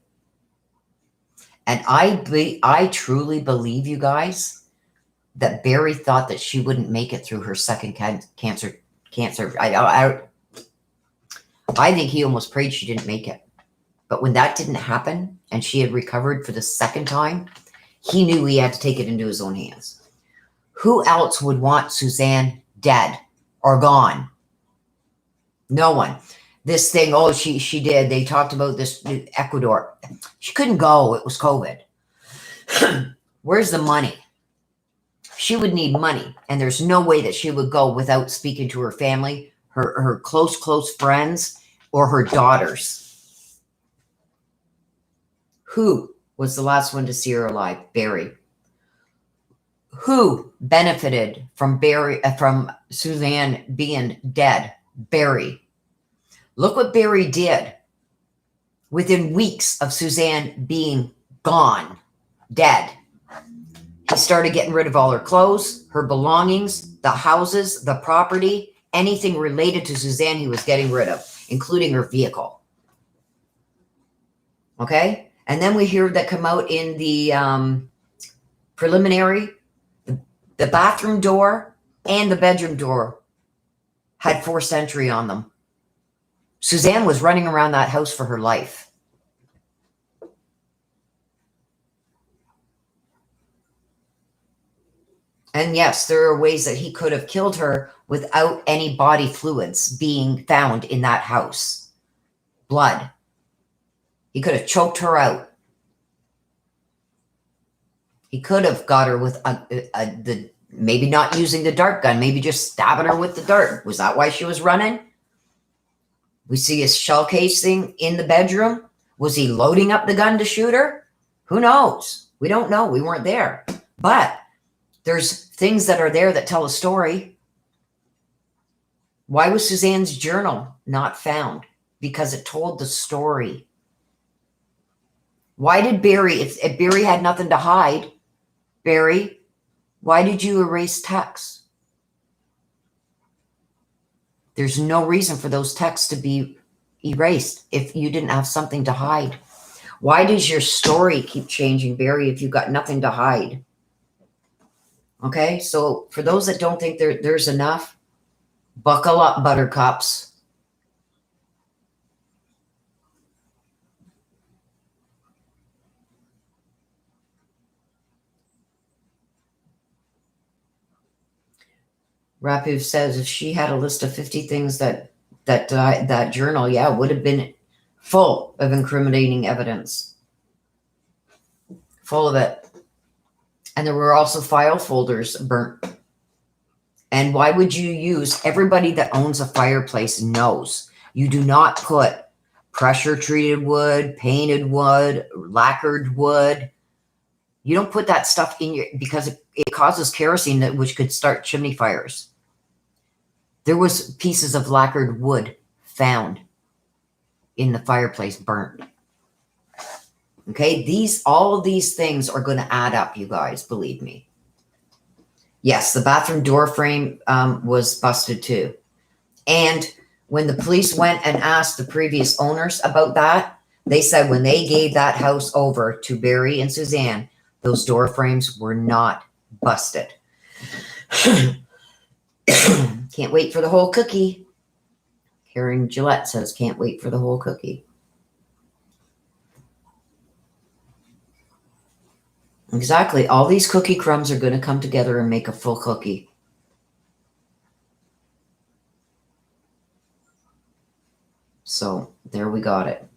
S1: And I truly believe, you guys, that Barry thought that she wouldn't make it through her second cancer. I think he almost prayed she didn't make it. But when that didn't happen and she had recovered for the second time, he knew he had to take it into his own hands. Who else would want Suzanne dead or gone? No one. This thing, oh, she did. They talked about this Ecuador. She couldn't go. It was COVID. Where's the money? She would need money. And there's no way that she would go without speaking to her family, her close friends, or her daughters. Who was the last one to see her alive? Barry. Who benefited from from Suzanne being dead? Barry. Look what Barry did within weeks of Suzanne being gone, dead. He started getting rid of all her clothes, her belongings, the houses, the property, anything related to Suzanne he was getting rid of, including her vehicle. Okay? And then we hear that come out in the preliminary, the bathroom door and the bedroom door had forced entry on them. Suzanne was running around that house for her life. And yes, there are ways that he could have killed her without any body fluids being found in that house. Blood. He could have choked her out. He could have got her with maybe not using the dart gun, maybe just stabbing her with the dart. Was that why she was running? We see a shell casing in the bedroom. Was he loading up the gun to shoot her? Who knows? We don't know. We weren't there. But there's things that are there that tell a story. Why was Suzanne's journal not found? Because it told the story. Why did Barry, if Barry had nothing to hide, Barry, why did you erase texts? There's no reason for those texts to be erased if you didn't have something to hide. Why does your story keep changing, Barry, if you've got nothing to hide? Okay, so for those that don't think there's enough, buckle up, buttercups. Rapu says if she had a list of 50 things that journal, yeah, would have been full of incriminating evidence. Full of it. And there were also file folders burnt. And why would you use, everybody that owns a fireplace knows you do not put pressure treated wood, painted wood, lacquered wood. You don't put that stuff in your, because it causes kerosene, which could start chimney fires. There was pieces of lacquered wood found in the fireplace burnt. Okay, all of these things are going to add up, you guys, believe me. Yes, the bathroom door frame was busted too. And when the police went and asked the previous owners about that, they said when they gave that house over to Barry and Suzanne, those door frames were not busted. Can't wait for the whole cookie. Karen Gillette says, can't wait for the whole cookie. Exactly. All these cookie crumbs are going to come together and make a full cookie. So there we got it.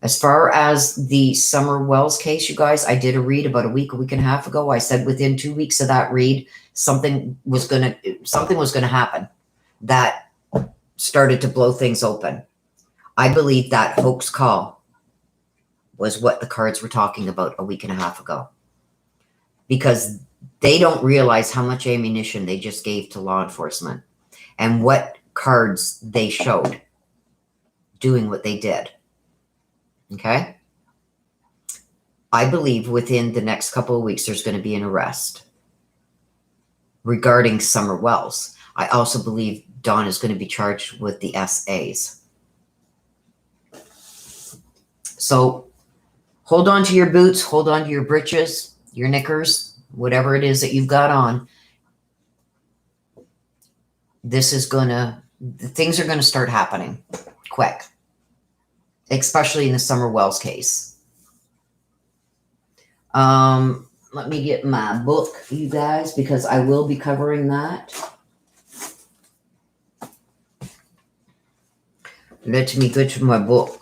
S1: As far as the Summer Wells case, you guys, I did a read about a week and a half ago. I said within 2 weeks of that read, something was going to happen that started to blow things open. I believe that hoax call was what the cards were talking about a week and a half ago, because they don't realize how much ammunition they just gave to law enforcement and what cards they showed doing what they did. Okay? I believe within the next couple of weeks, there's going to be an arrest regarding Summer Wells. I also believe Don is going to be charged with the SAs. So hold on to your boots, hold on to your breeches, your knickers, whatever it is that you've got on. Things are going to start happening quick, especially in the Summer Wells case. Let me get my book, you guys, because I will be covering that. Let me go to my book.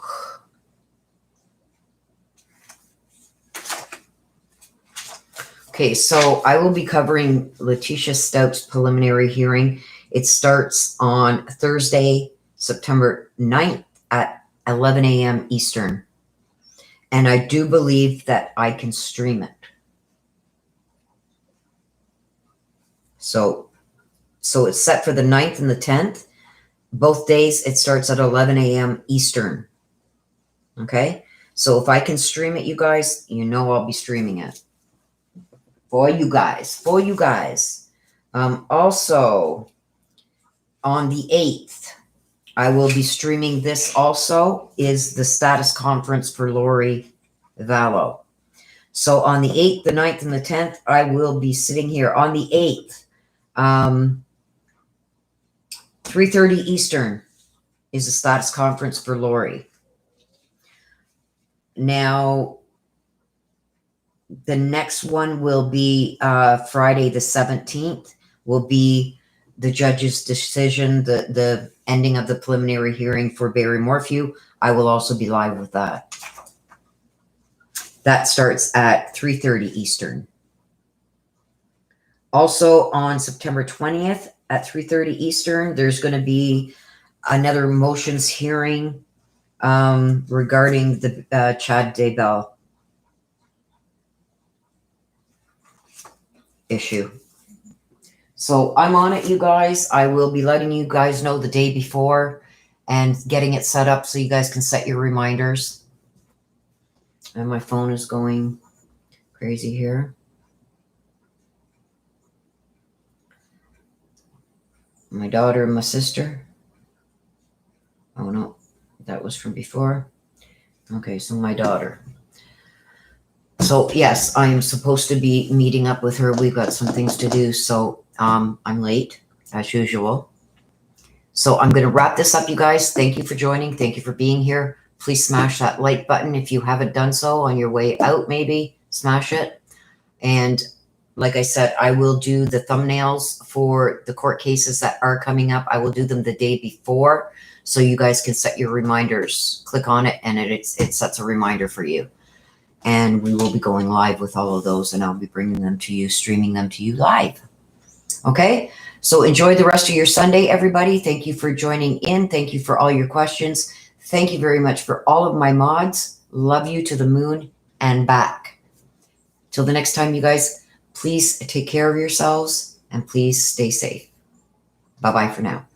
S1: Okay, so I will be covering Letitia Stout's preliminary hearing. It starts on Thursday, September 9th at 11 a.m. Eastern. And I do believe that I can stream it. So it's set for the 9th and the 10th. Both days, it starts at 11 a.m. Eastern. Okay? So if I can stream it, you guys, you know I'll be streaming it. For you guys. Also, on the 8th, I will be streaming this also, is the status conference for Lori Vallow. So on the 8th, the 9th, and the 10th, I will be sitting here. On the 8th, 3:30 Eastern is the status conference for Lori. Now, the next one will be Friday the 17th, will be the judge's decision, the ending of the preliminary hearing for Barry Morphew. I will also be live with that. That starts at 3:30 Eastern. Also on September 20th at 3:30 Eastern, there's going to be another motions hearing regarding the Chad Daybell issue. So I'm on it, you guys. I will be letting you guys know the day before and getting it set up so you guys can set your reminders. And my phone is going crazy here. My daughter and my sister. Oh no, that was from before. Okay, so my daughter. So yes, I am supposed to be meeting up with her. We've got some things to do, so I'm late as usual. So I'm going to wrap this up, you guys. Thank you for joining. Thank you for being here. Please smash that like button if you haven't done so on your way out. Maybe smash it. And like I said, I will do the thumbnails for the court cases that are coming up. I will do them the day before, so you guys can set your reminders. Click on it, and it sets a reminder for you. And we will be going live with all of those, and I'll be bringing them to you, streaming them to you live. Okay? So enjoy the rest of your Sunday, everybody. Thank you for joining in. Thank you for all your questions. Thank you very much for all of my mods. Love you to the moon and back. Till the next time, you guys, please take care of yourselves and please stay safe. Bye-bye for now.